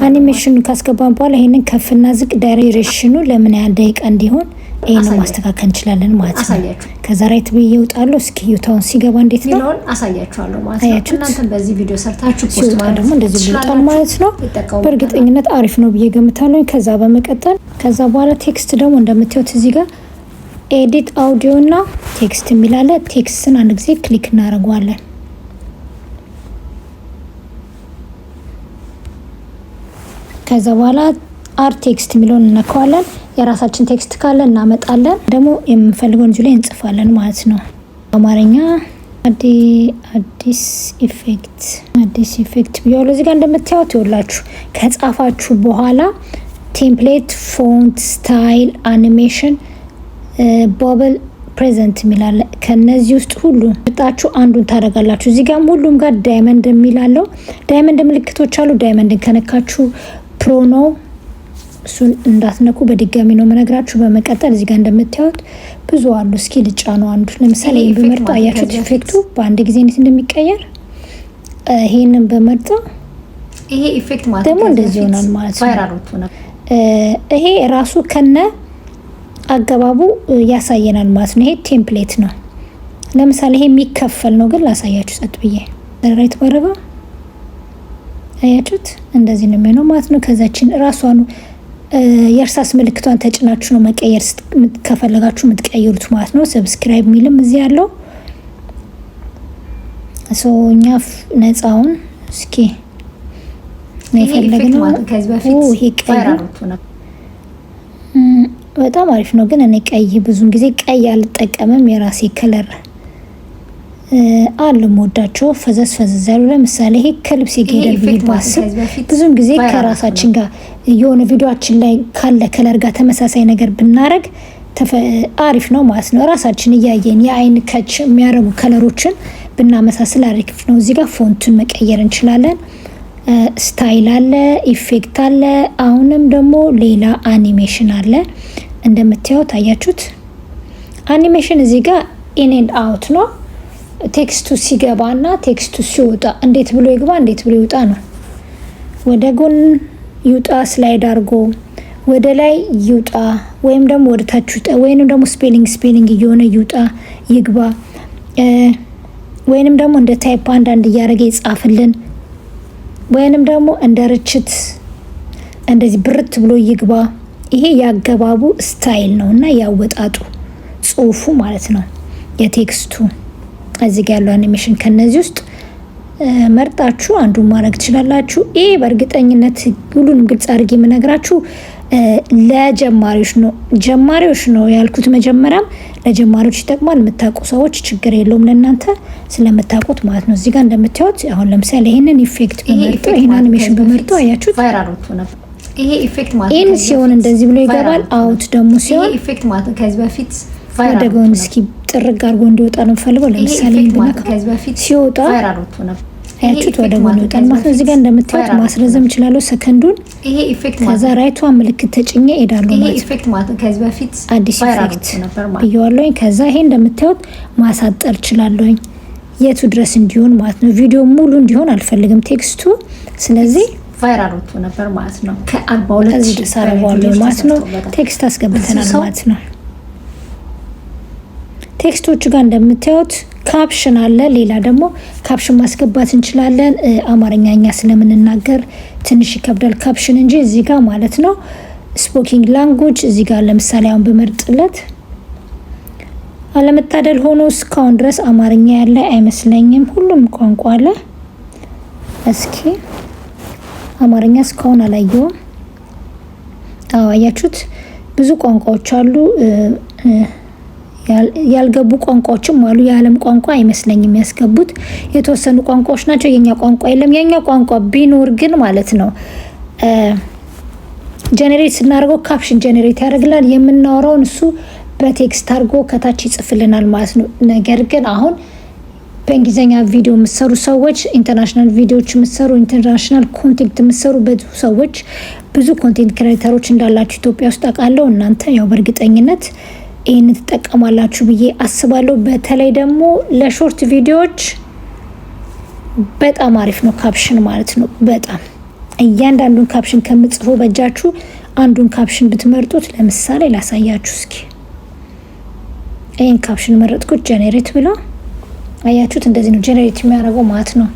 አኒሜሽን ካስገባን በኋላ ይሄንን ከፍና ዝቅ ዳይሬክሽኑ ለምን ያህል ደቂቃ እንዲሆን ይሄንን ማስተካከል እንችላለን ማለት ነው። ከዛ ራይት ብዬ እወጣለሁ። እስኪ ዩታውን ሲገባ እንዴት ነው አሳያችኋለሁ ማለት ነው። እናንተም በዚህ ቪዲዮ ሰርታችሁ ፖስት ማድረግ ደግሞ እንደዚህ ይወጣል ማለት ነው። በእርግጠኝነት አሪፍ ነው ብዬ ገምታለሁ። ከዛ በመቀጠል ከዛ በኋላ ቴክስት ደግሞ እንደምታዩት እዚህ ጋር ኤዲት አውዲዮ እና ቴክስት የሚላለ ቴክስትን አንድ ጊዜ ክሊክ እናደርገዋለን። ከዛ በኋላ አር ቴክስት የሚለውን እናከዋለን። የራሳችን ቴክስት ካለ እናመጣለን፣ ደግሞ የምንፈልገውን እዚሁ ላይ እንጽፋለን ማለት ነው። አማርኛ አዲስ ኢፌክት ብያለሁ። እዚህ ጋር እንደምታዩት ይኸውላችሁ ከጻፋችሁ በኋላ ቴምፕሌት፣ ፎንት ስታይል፣ አኒሜሽን፣ ቦብል ፕሬዘንት የሚላለ ከነዚህ ውስጥ ሁሉ እጣችሁ አንዱን ታደርጋላችሁ። እዚህ ጋርም ሁሉም ጋር ዳይመንድ የሚላለው ዳይመንድ ምልክቶች አሉ። ዳይመንድን ከነካችሁ ፕሮ ነው፣ እሱን እንዳትነኩ በድጋሚ ነው መነግራችሁ። በመቀጠል እዚህ ጋር እንደምታዩት ብዙ አሉ። እስኪ ልጫ ነው አንዱ። ለምሳሌ ይሄን በመርጣ አያችሁት ኢፌክቱ በአንድ ጊዜ እንዴት እንደሚቀየር። ይሄንን በመርጣ ይሄ ኢፌክት ማለት ደግሞ እንደዚህ ይሆናል ማለት ነው። ቫይራል ወጥቶ ነበር። ይሄ ራሱ ከነ አገባቡ ያሳየናል ማለት ነው። ይሄ ቴምፕሌት ነው። ለምሳሌ ይሄ የሚከፈል ነው፣ ግን ላሳያችሁ ጸጥ ብዬ ራይት ባረጋው አያችሁት? እንደዚህ ነው የሚሆነው ማለት ነው። ከዛችን ራሷን የእርሳስ ምልክቷን ተጭናችሁ ነው መቀየር ከፈለጋችሁ የምትቀይሩት ማለት ነው። ሰብስክራይብ ሚልም እዚህ ያለው እኛ ነፃውን እስኪ ነው የፈለግነው። ከዚህ በፊት ቫይራል ወጥቶ ነበር። በጣም አሪፍ ነው፣ ግን እኔ ቀይ ብዙን ጊዜ ቀይ አልጠቀምም። የራሴ ከለር አሉ የምወዳቸው ፈዘዝ ያሉ። ለምሳሌ ይሄ ከልብስ የገደል ባስብ ብዙን ጊዜ ከራሳችን ጋር የሆነ ቪዲዮአችን ላይ ካለ ከለር ጋር ተመሳሳይ ነገር ብናረግ አሪፍ ነው ማለት ነው። ራሳችን እያየን የአይን ከች የሚያረጉ ከለሮችን ብናመሳስል አሪፍ ነው። እዚህ ጋር ፎንቱን መቀየር እንችላለን። ስታይል አለ፣ ኢፌክት አለ። አሁንም ደግሞ ሌላ አኒሜሽን አለ። እንደምታዩት አያችሁት? አኒሜሽን እዚህ ጋር ኢን ኤንድ አውት ነው። ቴክስቱ ሲገባና ቴክስቱ ሲወጣ እንዴት ብሎ ይግባ እንዴት ብሎ ይውጣ ነው። ወደ ጎን ይውጣ ስላይድ አድርጎ ወደ ላይ ይውጣ፣ ወይም ደግሞ ወደ ታች ይውጣ፣ ወይም ደግሞ ስፔሊንግ እየሆነ ይውጣ ይግባ፣ ወይንም ደግሞ እንደ ታይፕ አንዳንድ እያደረገ ይጻፍልን፣ ወይንም ደግሞ እንደ ርችት እንደዚህ ብርት ብሎ ይግባ። ይሄ ያገባቡ ስታይል ነው እና ያወጣጡ ጽሁፉ ማለት ነው የቴክስቱ። እዚህ ጋር ያለው አኒሜሽን ከነዚህ ውስጥ መርጣችሁ አንዱን ማድረግ ትችላላችሁ። ይሄ በእርግጠኝነት ሁሉንም ግልጽ አድርጌ የምነግራችሁ ጀማሪዎች ነው ያልኩት። መጀመሪያም ለጀማሪዎች ይጠቅማል። የምታውቁ ሰዎች ችግር የለውም ለእናንተ ስለምታውቁት ማለት ነው። እዚህ ጋር እንደምታዩት አሁን ለምሳሌ ይሄንን ኢፌክት በመርጦ ይሄን አኒሜሽን በመርጦ አያችሁት? ቫይራል ወጥቶ ነበር። ይሄ ኢፌክት ማለት ኢን ሲሆን እንደዚህ ብሎ ይገባል። አውት ደግሞ ሲሆን ይሄ ኢፌክት ማለት ከዚህ በፊት ወደ ጎን እስኪ ጥርግ አድርጎ እንዲወጣ ነው ፈልገው። ለምሳሌ ሲወጣ ቫይራል ወጥቶ ነበር። አያችሁት? ወደ ጎን ይወጣል ማለት ነው። እዚህ ጋር እንደምታዩት ማስረዘም እችላለሁ ሰከንዱን። ይሄ ኢፌክት ከዛ ራይቷ ምልክት ተጭኜ እሄዳለሁ ማለት ነው። ይሄ ኢፌክት ማለት ከዚህ በፊት አዲስ ኢፌክት ብየዋለሁ። ከዛ ይሄ እንደምታዩት ማሳጠር እችላለሁ የቱ ድረስ እንዲሆን ማለት ነው። ቪዲዮ ሙሉ እንዲሆን አልፈልግም ቴክስቱ። ስለዚህ ቫይራል ወጥቶ ነበር ማለት ነው። ከ42 እዚህ ድረስ አረጋዋለሁ ማለት ነው። ቴክስት አስገብተናል ማለት ነው። ቴክስቶቹ ጋር እንደምታዩት ካፕሽን አለ። ሌላ ደግሞ ካፕሽን ማስገባት እንችላለን። አማርኛኛ ስለምንናገር ትንሽ ይከብዳል ካፕሽን እንጂ እዚህ ጋር ማለት ነው። ስፖኪንግ ላንጉጅ እዚህ ጋር ለምሳሌ አሁን በመርጥለት አለመታደል ሆኖ እስካሁን ድረስ አማርኛ ያለ አይመስለኝም። ሁሉም ቋንቋ አለ። እስኪ አማርኛ እስካሁን አላየውም። አያችሁት? ብዙ ቋንቋዎች አሉ። ያልገቡ ቋንቋዎችም አሉ። የዓለም ቋንቋ አይመስለኝም ያስገቡት። የተወሰኑ ቋንቋዎች ናቸው። የኛ ቋንቋ የለም። የኛ ቋንቋ ቢኖር ግን ማለት ነው ጀነሬት ስናደርገው ካፕሽን ጀነሬት ያደርግላል። የምናወራውን እሱ በቴክስት አድርጎ ከታች ይጽፍልናል ማለት ነው። ነገር ግን አሁን በእንግሊዝኛ ቪዲዮ የምትሰሩ ሰዎች፣ ኢንተርናሽናል ቪዲዮዎች የምትሰሩ፣ ኢንተርናሽናል ኮንቴንት የምትሰሩ ሰዎች ብዙ ኮንቴንት ክሬተሮች እንዳላችሁ ኢትዮጵያ ውስጥ አውቃለሁ። እናንተ ያው በእርግጠኝነት ይህን ትጠቀማላችሁ ብዬ አስባለሁ። በተለይ ደግሞ ለሾርት ቪዲዮዎች በጣም አሪፍ ነው ካፕሽን ማለት ነው። በጣም እያንዳንዱን ካፕሽን ከምጽፉ በእጃችሁ አንዱን ካፕሽን ብትመርጡት፣ ለምሳሌ ላሳያችሁ እስኪ። ይህን ካፕሽን መረጥኩት ጀኔሬት ብላ አያችሁት? እንደዚህ ነው ጀኔሬት የሚያደርገው ማለት ነው።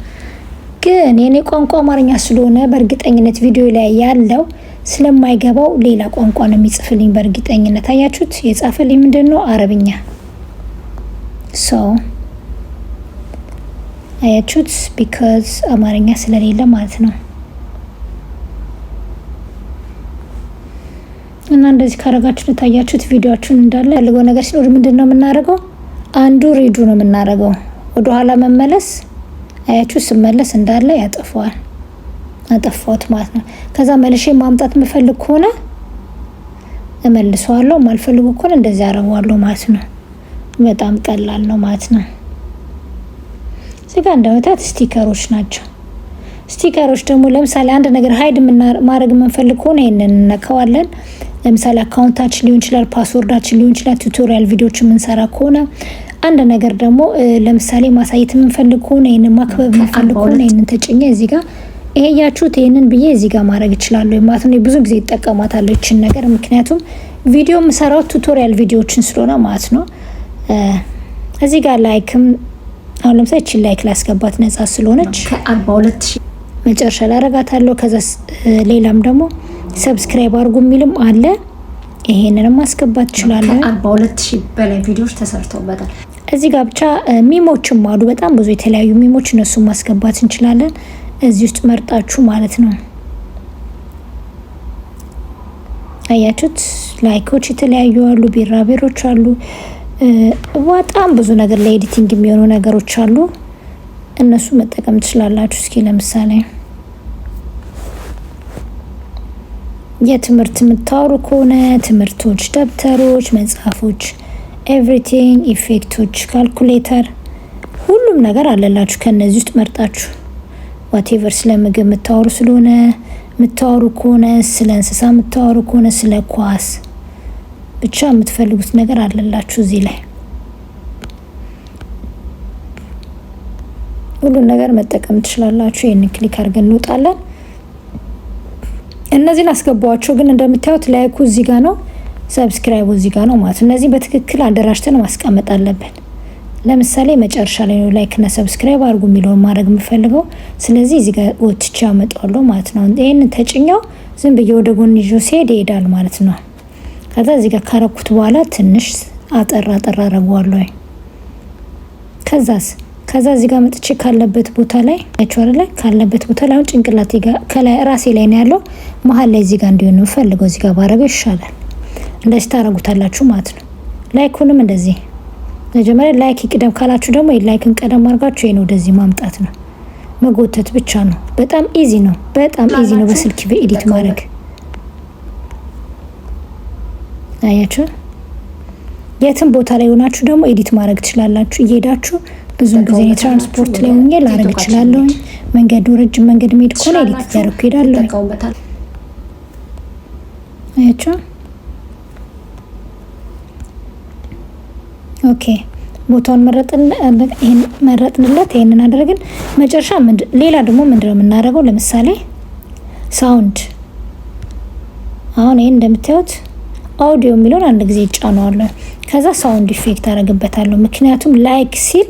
ግን የኔ ቋንቋ አማርኛ ስለሆነ በእርግጠኝነት ቪዲዮ ላይ ያለው ስለማይገባው ሌላ ቋንቋ ነው የሚጽፍልኝ በእርግጠኝነት። አያችሁት? የጻፈልኝ ምንድን ነው? አረብኛ። አያችሁት? ቢካዝ አማርኛ ስለሌለ ማለት ነው። እና እንደዚህ ካረጋችሁ ታያችሁት ቪዲዮአችሁን እንዳለ ያለገው ነገር ሲኖር ምንድን ነው የምናደርገው? አንዱ ሪዱ ነው የምናደርገው፣ ወደኋላ መመለስ። አያችሁ? ስመለስ እንዳለ ያጠፋዋል። አጠፋሁት ማለት ነው። ከዛ መልሼ ማምጣት የምፈልግ ከሆነ እመልሰዋለሁ፣ ማልፈልጉ ከሆነ እንደዚህ አረጋዋለሁ ማለት ነው። በጣም ቀላል ነው ማለት ነው። እዚህ ጋር እንደምታዩት ስቲከሮች ናቸው። ስቲከሮች ደግሞ ለምሳሌ አንድ ነገር ሀይድ ማድረግ የምንፈልግ ከሆነ ይሄንን እንነካዋለን። ለምሳሌ አካውንታችን ሊሆን ይችላል፣ ፓስወርዳችን ሊሆን ይችላል። ቱቶሪያል ቪዲዮዎች የምንሰራ ከሆነ አንድ ነገር ደግሞ ለምሳሌ ማሳየት የምንፈልግ ከሆነ ይሄንን ማክበብ የምንፈልግ ከሆነ ይሄንን ተጭኘ እዚህ ጋር ይሄ ያችሁት ይሄንን ብዬ እዚህ ጋር ማድረግ እችላለሁ ማለት ነው። ብዙ ጊዜ ይጠቀማታለሁ እቺን ነገር፣ ምክንያቱም ቪዲዮ የምሰራው ቱቶሪያል ቪዲዮዎችን ስለሆነ ማለት ነው። እዚህ ጋር ላይክም አሁን ለምሳሌ እቺን ላይክ ላስገባት ነጻ ስለሆነች ከ42000 መጨረሻ ላይ አረጋታለሁ። ከዛ ሌላም ደግሞ ሰብስክራይብ አድርጉ የሚልም አለ። ይሄንንም ማስገባት እችላለሁ። ከ42000 በላይ ቪዲዮዎች ተሰርተውበታል። እዚህ ጋር ብቻ ሚሞችም አሉ፣ በጣም ብዙ የተለያዩ ሚሞች፣ እነሱን ማስገባት እንችላለን እዚህ ውስጥ መርጣችሁ ማለት ነው። አያችሁት? ላይኮች የተለያዩ አሉ፣ ቢራቢሮች አሉ፣ በጣም ብዙ ነገር ለኤዲቲንግ የሚሆኑ ነገሮች አሉ። እነሱ መጠቀም ትችላላችሁ። እስኪ ለምሳሌ የትምህርት የምታወሩ ከሆነ ትምህርቶች፣ ደብተሮች፣ መጽሐፎች፣ ኤቭሪቲንግ፣ ኢፌክቶች፣ ካልኩሌተር፣ ሁሉም ነገር አለላችሁ። ከነዚህ ውስጥ መርጣችሁ ዋቴቨር ስለ ምግብ የምታወሩ ስለሆነ የምታወሩ ከሆነ ስለ እንስሳ የምታወሩ ከሆነ ስለ ኳስ ብቻ የምትፈልጉት ነገር አለላችሁ እዚህ ላይ ሁሉን ነገር መጠቀም ትችላላችሁ። ይሄንን ክሊክ አድርገን እንወጣለን። እነዚህን አስገባዋቸው ግን እንደምታዩት ላይኩ እዚህ ጋር ነው፣ ሰብስክራይቡ እዚህ ጋር ነው ማለት ነው። እነዚህ በትክክል አደራጅተን ማስቀመጥ አለብን። ለምሳሌ መጨረሻ ላይ ነው ላይክ እና ሰብስክራይብ አድርጉ የሚለውን ማድረግ የምፈልገው። ስለዚህ እዚህ ጋር ወጥቼ አመጣዋለሁ ማለት ነው። ይሄንን ተጭኛው ዝም ብዬ ወደ ጎን ይዞ ሲሄድ ይሄዳል ማለት ነው። ከዛ እዚህ ጋር ካረኩት በኋላ ትንሽ አጠር አረጋዋለሁ። ከዛ እዚህ ጋር መጥቼ ካለበት ቦታ ላይ አይቻለ ላይ ካለበት ቦታ ላይ አሁን ጭንቅላቴ ጋር ከላይ ራሴ ላይ ነው ያለው፣ መሀል ላይ እዚህ ጋር እንዲሆን ነው ፈልገው እዚህ ጋር ባረገው ይሻላል። እንደዚህ ታረጉታላችሁ ማለት ነው። ላይኩንም እንደዚህ መጀመሪያ ላይክ ይቅደም ካላችሁ ደግሞ ላይክን ቀደም አድርጋችሁ ይሄን ወደዚህ ማምጣት ነው፣ መጎተት ብቻ ነው። በጣም ኢዚ ነው፣ በጣም ኢዚ ነው በስልክ በኤዲት ማድረግ። አያችሁ የትም ቦታ ላይ ሆናችሁ ደግሞ ኤዲት ማድረግ ትችላላችሁ እየሄዳችሁ። ብዙ ጊዜ ትራንስፖርት ላይ ሆኜ ላረግ እችላለሁ። መንገዱ ረጅም መንገድ መሄድ ከሆነ ኤዲት ያደርኩ ሄዳለሁ። አያችሁ ኦኬ ቦታውን መረጥንለት። ይሄንን አደረግን። መጨረሻ ሌላ ደግሞ ምንድነው የምናደርገው? ለምሳሌ ሳውንድ። አሁን ይሄን እንደምታዩት አውዲዮ የሚለውን አንድ ጊዜ ጫነዋለሁ። ከዛ ሳውንድ ኢፌክት አደርግበታለሁ። ምክንያቱም ላይክ ሲል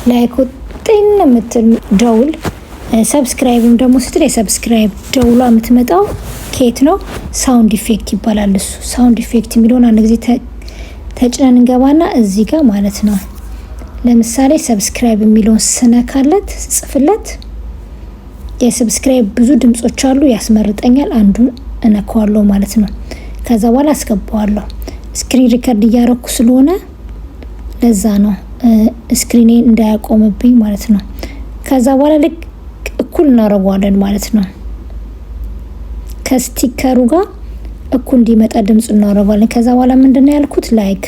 ላይክ ጤን የምትል ደውል፣ ሰብስክራይብም ደግሞ ስትል የሰብስክራይብ ደውሏ የምትመጣው ኬት ነው? ሳውንድ ኢፌክት ይባላል። እሱ ሳውንድ ኢፌክት የሚለውን አንድ ጊዜ ተጭነን እንገባና እዚህ ጋር ማለት ነው። ለምሳሌ ሰብስክራይብ የሚለውን ስነካለት ጽፍለት የሰብስክራይብ ብዙ ድምጾች አሉ፣ ያስመርጠኛል። አንዱን እነካዋለሁ ማለት ነው። ከዛ በኋላ አስገባዋለሁ። ስክሪን ሪከርድ እያረኩ ስለሆነ ለዛ ነው ስክሪኔን እንዳያቆምብኝ ማለት ነው። ከዛ በኋላ ልክ እኩል እናደርገዋለን ማለት ነው። ከስቲከሩ ጋር እኩል እንዲመጣ ድምጽ እናደርገዋለን። ከዛ በኋላ ምንድነው ያልኩት? ላይክ።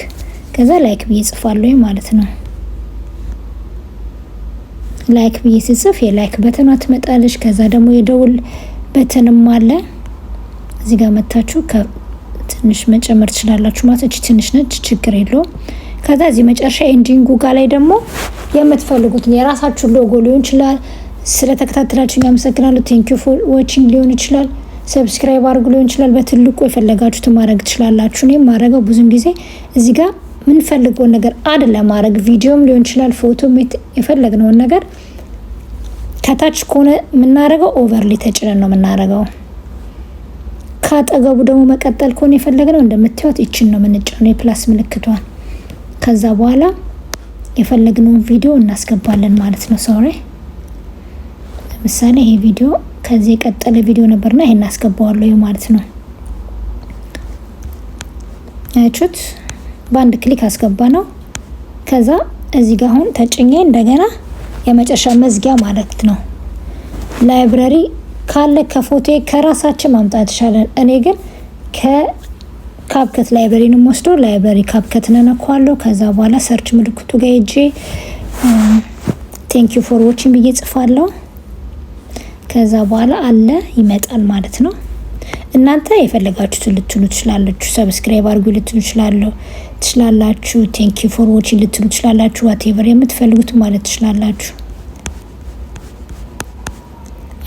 ከዛ ላይክ ብዬ ጽፋለሁ ማለት ነው። ላይክ ብዬ ስጽፍ የላይክ በተኗ ትመጣለች። ከዛ ደግሞ የደውል በተንም አለ እዚህ ጋር መታችሁ ትንሽ መጨመር ትችላላችሁ ማለት እቺ ትንሽ ነች፣ ችግር የለውም። ከዛ እዚህ መጨረሻ ኤንዲንጉ ጋር ላይ ደግሞ የምትፈልጉት የራሳችሁ ሎጎ ሊሆን ይችላል። ስለተከታተላችሁኝ አመሰግናለሁ። ቴንክ ዩ ፎር ዋቺንግ ሊሆን ይችላል። ሰብስክራይብ አድርጉ ሊሆን ይችላል። በትልቁ የፈለጋችሁት ማድረግ ትችላላችሁ። እኔም ማድረገው ብዙም ጊዜ እዚህ ጋር ምን ፈልገው ነገር አድ ለማድረግ ቪዲዮም ሊሆን ይችላል፣ ፎቶም የፈለግነውን ነገር ከታች ከሆነ የምናደርገው ኦቨርሊ ተጭነን ነው የምናደርገው። ካጠገቡ ደግሞ መቀጠል ከሆነ የፈለግነው እንደምታዩት ይችን ነው የምንጫነው የፕላስ ምልክቷን። ከዛ በኋላ የፈለግነውን ቪዲዮ እናስገባለን ማለት ነው። ሶሪ ለምሳሌ ይሄ ቪዲዮ ከዚህ የቀጠለ ቪዲዮ ነበርና ይሄን እናስገባዋለሁ ማለት ነው። አያችሁት? በአንድ ክሊክ አስገባ ነው። ከዛ እዚህ ጋር አሁን ተጭኜ እንደገና የመጨረሻ መዝጊያ ማለት ነው። ላይብረሪ ካለ ከፎቶ ከራሳችን ማምጣት ይችላል። እኔ ግን ከካፕከት ላይብረሪን ወስዶ ላይብረሪ ካፕከት ነነኳለሁ። ከዛ በኋላ ሰርች ምልክቱ ጋር ሄጄ ቴንክ ዩ ፎር ዋቺንግ ብዬ ጽፋለሁ። ከዛ በኋላ አለ ይመጣል ማለት ነው። እናንተ የፈለጋችሁትን ልትሉ ትችላላችሁ። ሰብስክራይብ አድርጉ ልትሉ ትችላላችሁ። ቴንክ ዩ ፎር ዋቺንግ ልትሉ ትችላላችሁ። ዋቴቨር የምትፈልጉት ማለት ትችላላችሁ።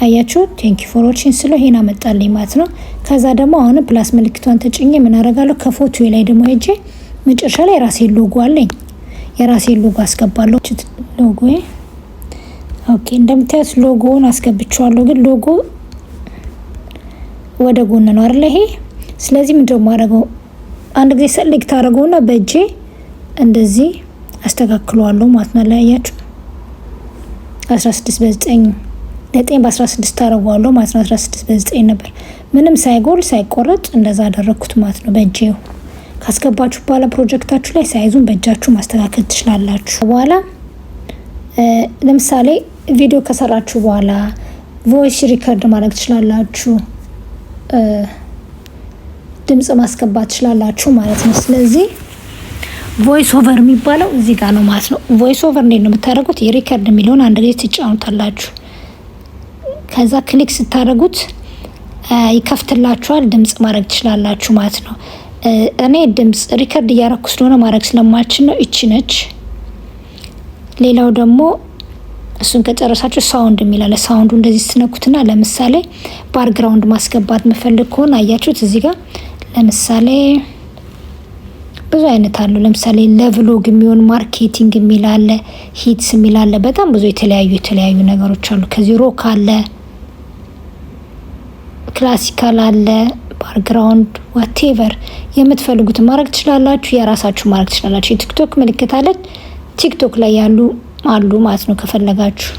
አያችሁ ቴንክ ዩ ፎር ዋቺንግ ስለ ይሄን አመጣልኝ ማለት ነው። ከዛ ደግሞ አሁን ፕላስ ምልክቷን ተጭኜ ምን አደርጋለሁ ከፎቶ ላይ ደግሞ ሄጄ መጨረሻ ላይ የራሴን ሎጎ አለኝ የራሴን ሎጎ አስገባለሁ። ሎጎ ኦኬ እንደምታዩት ሎጎውን አስገብቻለሁ፣ ግን ሎጎ ወደ ጎን ነው አይደል ይሄ። ስለዚህ ምንድነው ማድረገው አንድ ጊዜ ሰሌክት አደርገውና በእጄ እንደዚህ አስተካክለዋለሁ ማለት ነው። አያችሁ 16 በ9 9 በ16 አደርገዋለሁ ማለት ነው። 16 በ9 ነበር ምንም ሳይጎል ሳይቆረጥ እንደዛ አደረኩት ማለት ነው በእጄ። ካስገባችሁ በኋላ ፕሮጀክታችሁ ላይ ሳይዙን በእጃችሁ ማስተካከል ትችላላችሁ። በኋላ ለምሳሌ ቪዲዮ ከሰራችሁ በኋላ ቮይስ ሪከርድ ማድረግ ትችላላችሁ፣ ድምጽ ማስገባት ትችላላችሁ ማለት ነው። ስለዚህ ቮይስ ኦቨር የሚባለው እዚህ ጋር ነው ማለት ነው። ቮይስ ኦቨር እንዴት ነው የምታደርጉት? የሪከርድ የሚለውን አንድ ጊዜ ትጫኑታላችሁ። ከዛ ክሊክ ስታደርጉት ይከፍትላችኋል። ድምጽ ማድረግ ትችላላችሁ ማለት ነው። እኔ ድምጽ ሪከርድ እያረኩ ስለሆነ ማድረግ ስለማልችል ነው። እቺ ነች። ሌላው ደግሞ እሱን ከጨረሳችሁ ሳውንድ የሚላለ ሳውንዱ እንደዚህ ስትነኩትና ለምሳሌ ባክግራውንድ ማስገባት መፈልግ ከሆነ አያችሁት እዚህ ጋር ለምሳሌ ብዙ አይነት አሉ። ለምሳሌ ለቭሎግ የሚሆን ማርኬቲንግ የሚላለ ሂትስ የሚላለ በጣም ብዙ የተለያዩ ነገሮች አሉ። ከዚህ ሮክ አለ፣ ክላሲካል አለ፣ ባክግራውንድ ዋቴቨር የምትፈልጉት ማድረግ ትችላላችሁ። የራሳችሁ ማድረግ ትችላላችሁ። የቲክቶክ ምልክት አለ፣ ቲክቶክ ላይ ያሉ አሉ ማለት ነው ከፈለጋችሁ።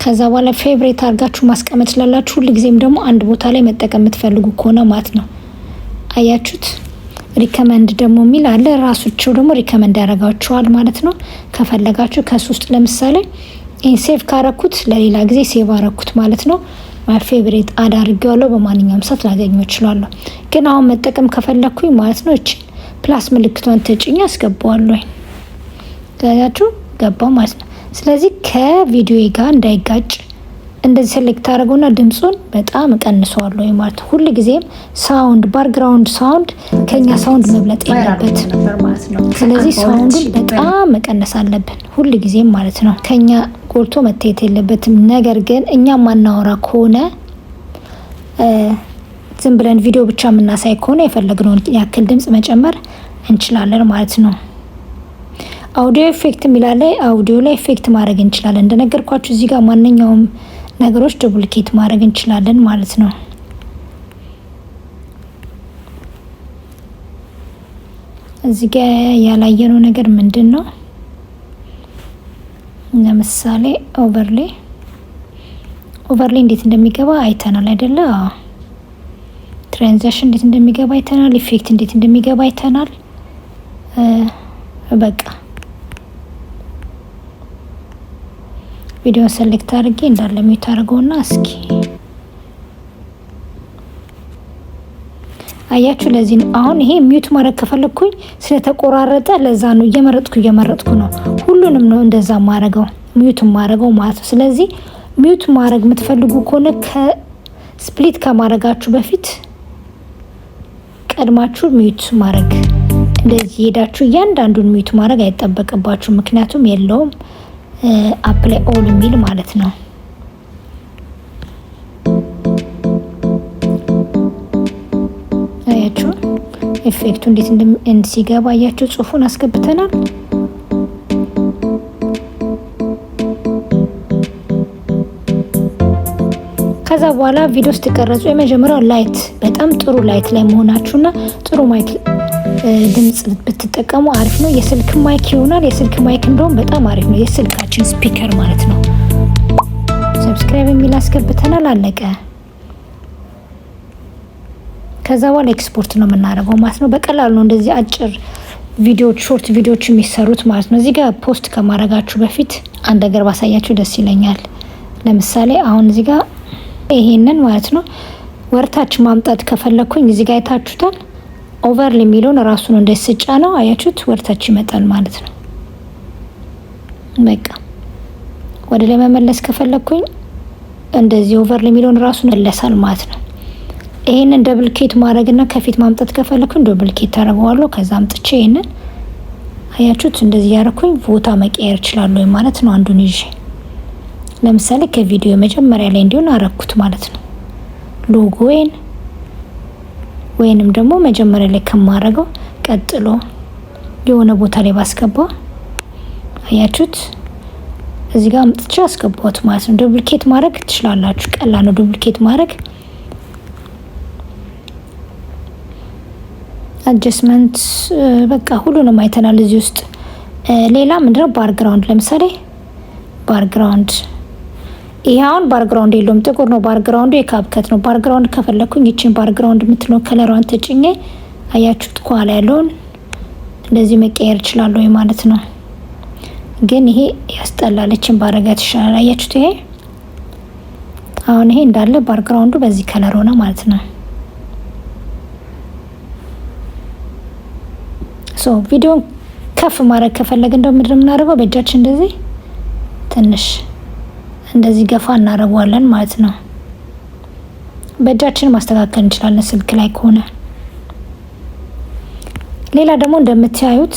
ከዛ በኋላ ፌቨሬት አድርጋችሁ ማስቀመጥ ትችላላችሁ። ሁልጊዜም ደግሞ አንድ ቦታ ላይ መጠቀም የምትፈልጉ ከሆነ ማለት ነው። አያችሁት ሪከመንድ ደግሞ የሚል አለ። ራሳቸው ደግሞ ሪከመንድ ያደርጋችኋል ማለት ነው። ከፈለጋችሁ ከሱ ውስጥ ለምሳሌ ይሄን ሴቭ ካረኩት ለሌላ ጊዜ ሴቭ አረኩት ማለት ነው። ማይ ፌቨሬት አድ አድርጌዋለሁ። በማንኛውም ሰዓት ላገኘው እችላለሁ። ግን አሁን መጠቀም ከፈለኩኝ ማለት ነው እቺ ፕላስ ምልክቷን ተጭኜ አስገባዋለሁ። ታያችሁ ገባው ማለት ነው። ስለዚህ ከቪዲዮ ጋር እንዳይጋጭ እንደዚህ ሴሌክት አድርገውና ድምጹን በጣም እቀንሰዋለሁ ማለት ነው። ሁሉ ጊዜም ሳውንድ ባክግራውንድ ሳውንድ ከኛ ሳውንድ መብለጥ የለበትም። ስለዚህ ሳውንዱን በጣም መቀነስ አለብን ሁሉ ጊዜም ማለት ነው። ከኛ ጎልቶ መታየት የለበትም። ነገር ግን እኛ ማናወራ ከሆነ ዝም ብለን ቪዲዮ ብቻ የምናሳይ ከሆነ የፈለግነውን ያክል ድምጽ መጨመር እንችላለን ማለት ነው። አውዲዮ ኢፌክት የሚላለ አውዲዮ ላይ ኢፌክት ማድረግ እንችላለን። እንደነገርኳችሁ እዚህ ጋር ማንኛውም ነገሮች ዱፕሊኬት ማድረግ እንችላለን ማለት ነው። እዚህ ጋር ያላየነው ነገር ምንድን ነው? ለምሳሌ ኦቨርሌ እንዴት እንደሚገባ አይተናል አይደለ? ትራንዚሽን እንዴት እንደሚገባ አይተናል። ኢፌክት እንዴት እንደሚገባ አይተናል። በቃ ቪዲዮ ሰሌክት አድርጌ እንዳለ ሚውት አድርገውና እስኪ አያችሁ። ለዚህ ነው አሁን ይሄ ሚውት ማድረግ ከፈለኩኝ ስለተቆራረጠ ለዛ ነው እየመረጥኩ ነው። ሁሉንም ነው እንደዛ ማድረገው ሚውት ማድረገው ማለት ነው። ስለዚህ ሚውት ማድረግ የምትፈልጉ ከሆነ ከስፕሊት ከማድረጋችሁ በፊት ቀድማችሁ ሚውት ማድረግ እንደዚህ ሄዳችሁ እያንዳንዱን ሚውት ማድረግ አይጠበቅባችሁ። ምክንያቱም የለውም አፕላይ ኦል የሚል ማለት ነው። አያችሁ ኢፌክቱ እንዴት ሲገባ አያችሁ። ጽሁፉን አስገብተናል። ከዛ በኋላ ቪዲዮ ስትቀረጹ የመጀመሪያው ላይት በጣም ጥሩ ላይት ላይ መሆናችሁና ጥሩ ማይክ ድምጽ ብትጠቀሙ አሪፍ ነው። የስልክ ማይክ ይሆናል። የስልክ ማይክ እንደውም በጣም አሪፍ ነው። የስልካችን ስፒከር ማለት ነው። ሰብስክራይብ የሚል አስገብተናል። አለቀ። ከዛ በኋላ ኤክስፖርት ነው የምናደርገው ማለት ነው። በቀላሉ ነው እንደዚህ አጭር ቪዲዮዎች ሾርት ቪዲዮዎች የሚሰሩት ማለት ነው። እዚህ ጋር ፖስት ከማድረጋችሁ በፊት አንድ ነገር ባሳያችሁ ደስ ይለኛል። ለምሳሌ አሁን እዚህ ጋር ይሄንን ማለት ነው ወርታች ማምጣት ከፈለኩኝ እዚህ ጋር አይታችሁታል። ኦቨርሊ የሚለውን ራሱ ነው እንደስጫ ነው አያችሁት፣ ወርታች ይመጣል ማለት ነው። በቃ ወደ ላይ መመለስ ከፈለኩኝ እንደዚህ ኦቨርሊ የሚለውን ራሱ መለሳል ማለት ነው። ይሄንን ደብል ክሊክ ማድረግና ከፊት ማምጣት ከፈለኩኝ ደብል ክሊክ ታደርገዋለሁ። ከዛ አምጥቼ ይሄንን አያችሁት እንደዚህ ያደረኩኝ ቦታ መቀየር እችላለሁ ማለት ነው። አንዱን ይዤ ለምሳሌ ከቪዲዮ መጀመሪያ ላይ እንዲሆን አረኩት ማለት ነው። ሎጎዬን ወይንም ደግሞ መጀመሪያ ላይ ከማረገው ቀጥሎ የሆነ ቦታ ላይ ባስገባው አያችሁት፣ እዚህ ጋር አምጥቼ አስገባሁት ማለት ነው። ዱፕሊኬት ማድረግ ትችላላችሁ፣ ቀላል ነው ዱፕሊኬት ማድረግ። አጀስትመንት በቃ ሁሉንም አይተናል እዚህ ውስጥ። ሌላ ምንድነው ባክግራውንድ፣ ለምሳሌ ባክግራውንድ ይሄ አሁን ባክግራውንድ የለውም፣ ጥቁር ነው ባክግራውንዱ፣ የካፕከት ነው። ባክግራውንድ ከፈለኩኝ ይችን ባክግራውንድ የምትለው ከለሯን ተጭኜ አያችሁት ከኋላ ያለውን እንደዚህ መቀየር እችላለሁ ማለት ነው። ግን ይሄ ያስጠላለችን ባረጋት ይሻላል። አያችሁት ይሄ አሁን ይሄ እንዳለ ባክግራውንዱ በዚህ ከለር ሆነ ማለት ነው። ሶ ቪዲዮን ከፍ ማድረግ ከፈለግን እንደው ምንድን ነው የምናደርገው? በእጃችን እንደዚህ ትንሽ እንደዚህ ገፋ እናደርገዋለን ማለት ነው። በእጃችን ማስተካከል እንችላለን ስልክ ላይ ከሆነ። ሌላ ደግሞ እንደምታዩት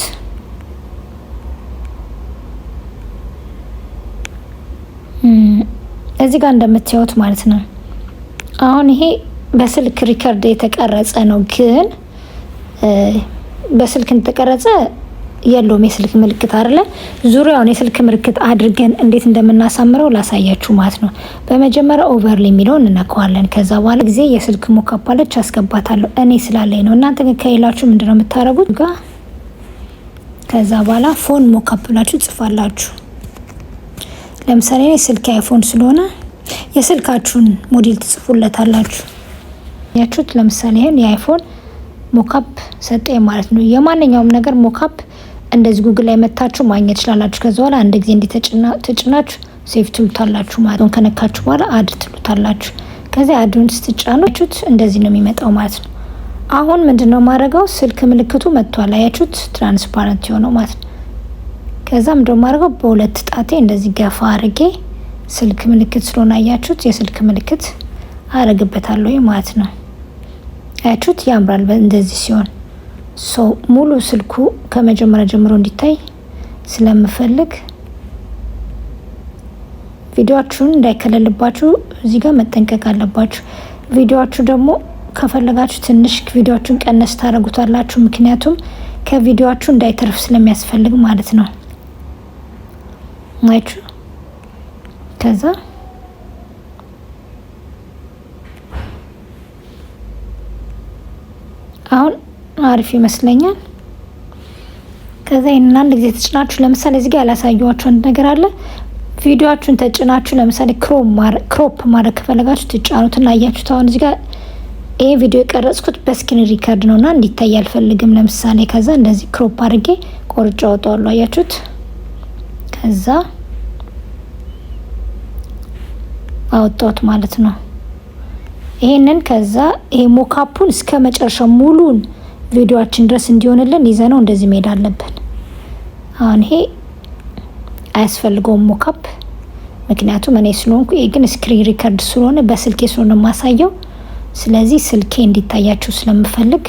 እዚህ ጋር እንደምታዩት ማለት ነው። አሁን ይሄ በስልክ ሪከርድ የተቀረጸ ነው፣ ግን በስልክ የተቀረጸ የለውም የስልክ ምልክት አይደለ። ዙሪያውን የስልክ ምልክት አድርገን እንዴት እንደምናሳምረው ላሳያችሁ ማለት ነው። በመጀመሪያ ኦቨርሊ የሚለውን እንነካዋለን። ከዛ በኋላ ጊዜ የስልክ ሞካፕ አለች አስገባታለሁ እኔ ስላለኝ ነው። እናንተ ግን ከሌላችሁ ምንድነው የምታደርጉት? ከዛ በኋላ ፎን ሞካፕ ብላችሁ ጽፋላችሁ። ለምሳሌ እኔ ስልክ አይፎን ስለሆነ የስልካችሁን ሞዴል ትጽፉለታላችሁ። ያችሁት ለምሳሌ ይሄን የአይፎን ሞካፕ ሰጠኝ ማለት ነው። የማንኛውም ነገር ሞካፕ እንደዚህ ጉግል ላይ መታችሁ ማግኘት ይችላላችሁ። ከዛ በኋላ አንድ ጊዜ ተጭናችሁ ሴቭ ትሉታላችሁ ማለት ነው። ከነካችሁ በኋላ አድ ትሉታላችሁ። ከዚያ አድን ስትጫኑት እንደዚህ ነው የሚመጣው ማለት ነው። አሁን ምንድነው ማድረገው? ስልክ ምልክቱ መጥቷል። አያችሁት? ትራንስፓረንት የሆነው ማለት ነው። ከዛም ደግሞ ማድረገው በሁለት ጣቴ እንደዚህ ገፋ አድርጌ ስልክ ምልክት ስለሆነ አያችሁት፣ የስልክ ምልክት አረግበታለሁ ማለት ነው። አያችሁት? ያምራል እንደዚህ ሲሆን። ሙሉ ስልኩ ከመጀመሪያ ጀምሮ እንዲታይ ስለምፈልግ ቪዲዮአችሁን እንዳይከለልባችሁ እዚህ ጋር መጠንቀቅ አለባችሁ። ቪዲዮአችሁ ደግሞ ከፈለጋችሁ ትንሽ ቪዲዮአችሁን ቀነስ ታደርጉታላችሁ፣ ምክንያቱም ከቪዲዮአችሁ እንዳይተርፍ ስለሚያስፈልግ ማለት ነው። ማይቹ ከዛ አሁን አሪፍ ይመስለኛል። ከዛ ይሄንን አንድ ጊዜ ተጭናችሁ ለምሳሌ እዚህ ጋር ያላሳየኋችሁ አንድ ነገር አለ። ቪዲዮአችሁን ተጭናችሁ ለምሳሌ ክሮፕ ማድረግ ከፈለጋችሁ ትጫኑትና አያችሁት። አሁን እዚህ ጋር ይሄ ቪዲዮ የቀረጽኩት በስክሪን ሪከርድ ነውና እንዲታይ አልፈልግም ለምሳሌ። ከዛ እንደዚህ ክሮፕ አድርጌ ቆርጬ አወጣዋለሁ። አያችሁት? ከዛ አወጣሁት ማለት ነው ይሄንን። ከዛ ይሄ ሞካፑን እስከ መጨረሻው ሙሉን ቪዲዮአችን ድረስ እንዲሆንልን ይዘነው እንደዚህ መሄድ አለብን። አሁን ይሄ አያስፈልገውም ሞካፕ፣ ምክንያቱም እኔ ስለሆንኩ፣ ይሄ ግን ስክሪን ሪከርድ ስለሆነ በስልኬ ስለሆነ ማሳየው፣ ስለዚህ ስልኬ እንዲታያችሁ ስለምፈልግ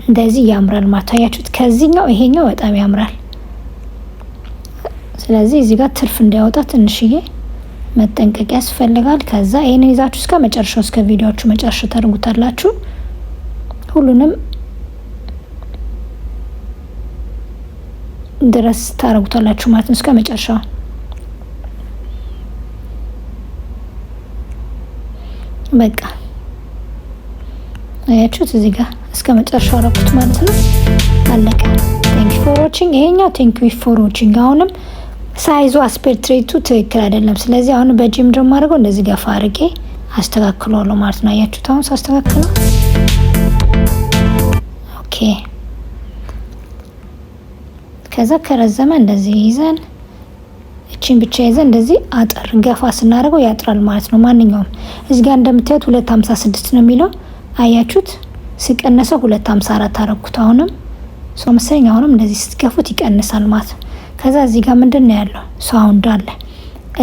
እንደዚህ ያምራል ማታያችሁት። ከዚህኛው ይሄኛው በጣም ያምራል። ስለዚህ እዚህ ጋር ትርፍ እንዳያወጣ ትንሽዬ መጠንቀቅ ያስፈልጋል። ከዛ ይሄንን ይዛችሁ እስከ መጨረሻው እስከ ቪዲዮአቹ መጨረሻ ታደርጉታላችሁ። ሁሉንም ድረስ ታደርጉታላችሁ ማለት ነው እስከ መጨረሻው። በቃ አያችሁት? እዚህ ጋር እስከ መጨረሻው አደረኩት ማለት ነው። አለቀ። ቴንክ ዩ ፎር ዋቺንግ። ይሄኛው ቴንክ ዩ ፎር ዋቺንግ። አሁንም ሳይዙ አስፔክት ሬቱ ትክክል አይደለም። ስለዚህ አሁን በጂም ደግሞ አድርገው እንደዚህ ገፋ አድርጌ አስተካክለዋለሁ ማለት ነው። አያችሁት? አሁን ሳስተካክለው ኦኬ። ከዛ ከረዘመ እንደዚህ ይዘን እቺን ብቻ ይዘን እንደዚህ አጥር ገፋ ስናደርገው ያጥራል ማለት ነው። ማንኛውም እዚህ ጋር እንደምታዩት 256 ነው የሚለው አያችሁት? ሲቀነሰው 254 አደረኩት። አሁንም ሰው መሰለኝ። አሁንም እንደዚህ ስትገፉት ይቀንሳል ማለት ነው። ከዛ እዚህ ጋር ምንድነው ያለው? ሳውንድ አለ።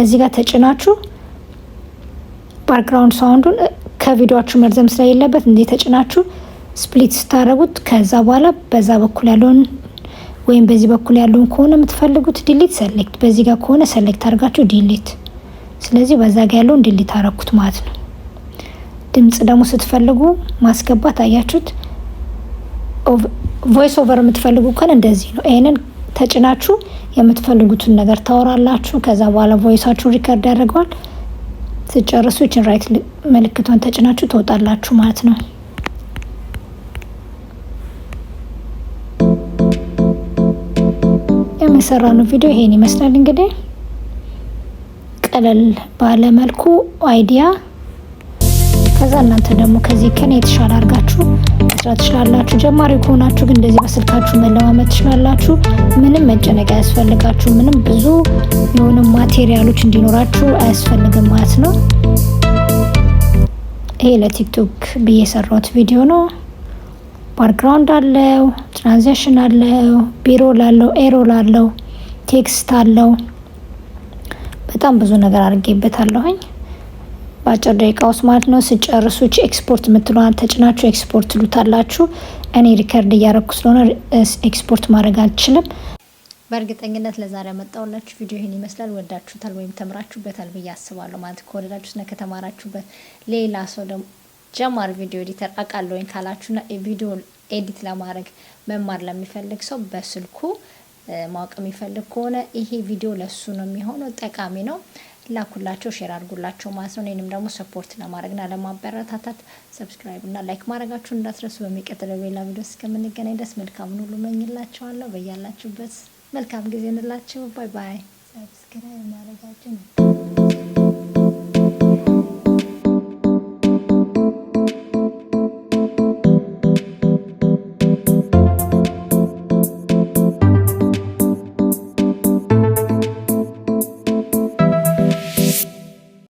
እዚህ ጋር ተጭናችሁ ባክግራውንድ ሳውንዱን ከቪዲዮአችሁ መርዘም ስለሌለበት እንዴ ተጭናችሁ ስፕሊት ስታደርጉት ከዛ በኋላ በዛ በኩል ያለውን ወይም በዚህ በኩል ያለውን ከሆነ የምትፈልጉት ዲሊት ሰሌክት፣ በዚህ ጋር ከሆነ ሰሌክት አድርጋችሁ ዲሊት። ስለዚህ በዛ ጋር ያለው ዲሊት አረኩት ማለት ነው። ድምጽ ደግሞ ስትፈልጉ ማስገባት አያችሁት ቮይስ ኦቨር የምትፈልጉ ከሆነ እንደዚህ ነው። ይሄንን ተጭናችሁ የምትፈልጉትን ነገር ታወራላችሁ። ከዛ በኋላ ቮይሳችሁን ሪከርድ ያደርገዋል። ስጨርሱ እቺን ራይት ምልክቷን ተጭናችሁ ትወጣላችሁ ማለት ነው። የምሰራነው ቪዲዮ ይሄን ይመስላል። እንግዲህ ቀለል ባለ መልኩ አይዲያ ከዛ እናንተ ደግሞ ከዚህ ከኔ የተሻለ አድርጋችሁ መስራት ትችላላችሁ። ጀማሪ ከሆናችሁ ግን እንደዚህ በስልካችሁ መለማመድ ትችላላችሁ። ምንም መጨነቅ አያስፈልጋችሁ። ምንም ብዙ የሆነ ማቴሪያሎች እንዲኖራችሁ አያስፈልግም ማለት ነው። ይሄ ለቲክቶክ ብዬ የሰራሁት ቪዲዮ ነው። ባክግራውንድ አለው፣ ትራንዚሽን አለው፣ ቢሮል አለው፣ ኤሮል አለው፣ ቴክስት አለው። በጣም ብዙ ነገር አድርጌበታለሁኝ በአጭር ደቂቃ ውስጥ ማለት ነው። ስጨርሱ ኤክስፖርት የምትለዋን ተጭናችሁ ኤክስፖርት ትሉታላችሁ። እኔ ሪከርድ እያረኩ ስለሆነ ኤክስፖርት ማድረግ አልችልም። በእርግጠኝነት ለዛሬ ያመጣሁላችሁ ቪዲዮ ይሄን ይመስላል። ወዳችሁታል ወይም ተምራችሁበታል ብዬ አስባለሁ። ማለት ከወደዳችሁና ከተማራችሁበት ሌላ ሰው ደግሞ ጀማሪ ቪዲዮ ኤዲተር አቃለሁኝ ካላችሁና ቪዲዮ ኤዲት ለማድረግ መማር ለሚፈልግ ሰው በስልኩ ማወቅ የሚፈልግ ከሆነ ይሄ ቪዲዮ ለሱ ነው የሚሆነው። ጠቃሚ ነው። ላኩላቸው፣ ሼር አድርጉላቸው ማለት ነው። እኔንም ደግሞ ሰፖርት ለማድረግና ለማበረታታት ሰብስክራይብ እና ላይክ ማድረጋችሁን እንዳትረሱ። በሚቀጥለው ሌላ ቪዲዮ እስከምንገናኝ ድረስ መልካም ሁሉ መኝላችኋለሁ። በያላችሁበት መልካም ጊዜ እንላችሁ። ባይ ባይ። ሰብስክራይብ ማድረጋችሁን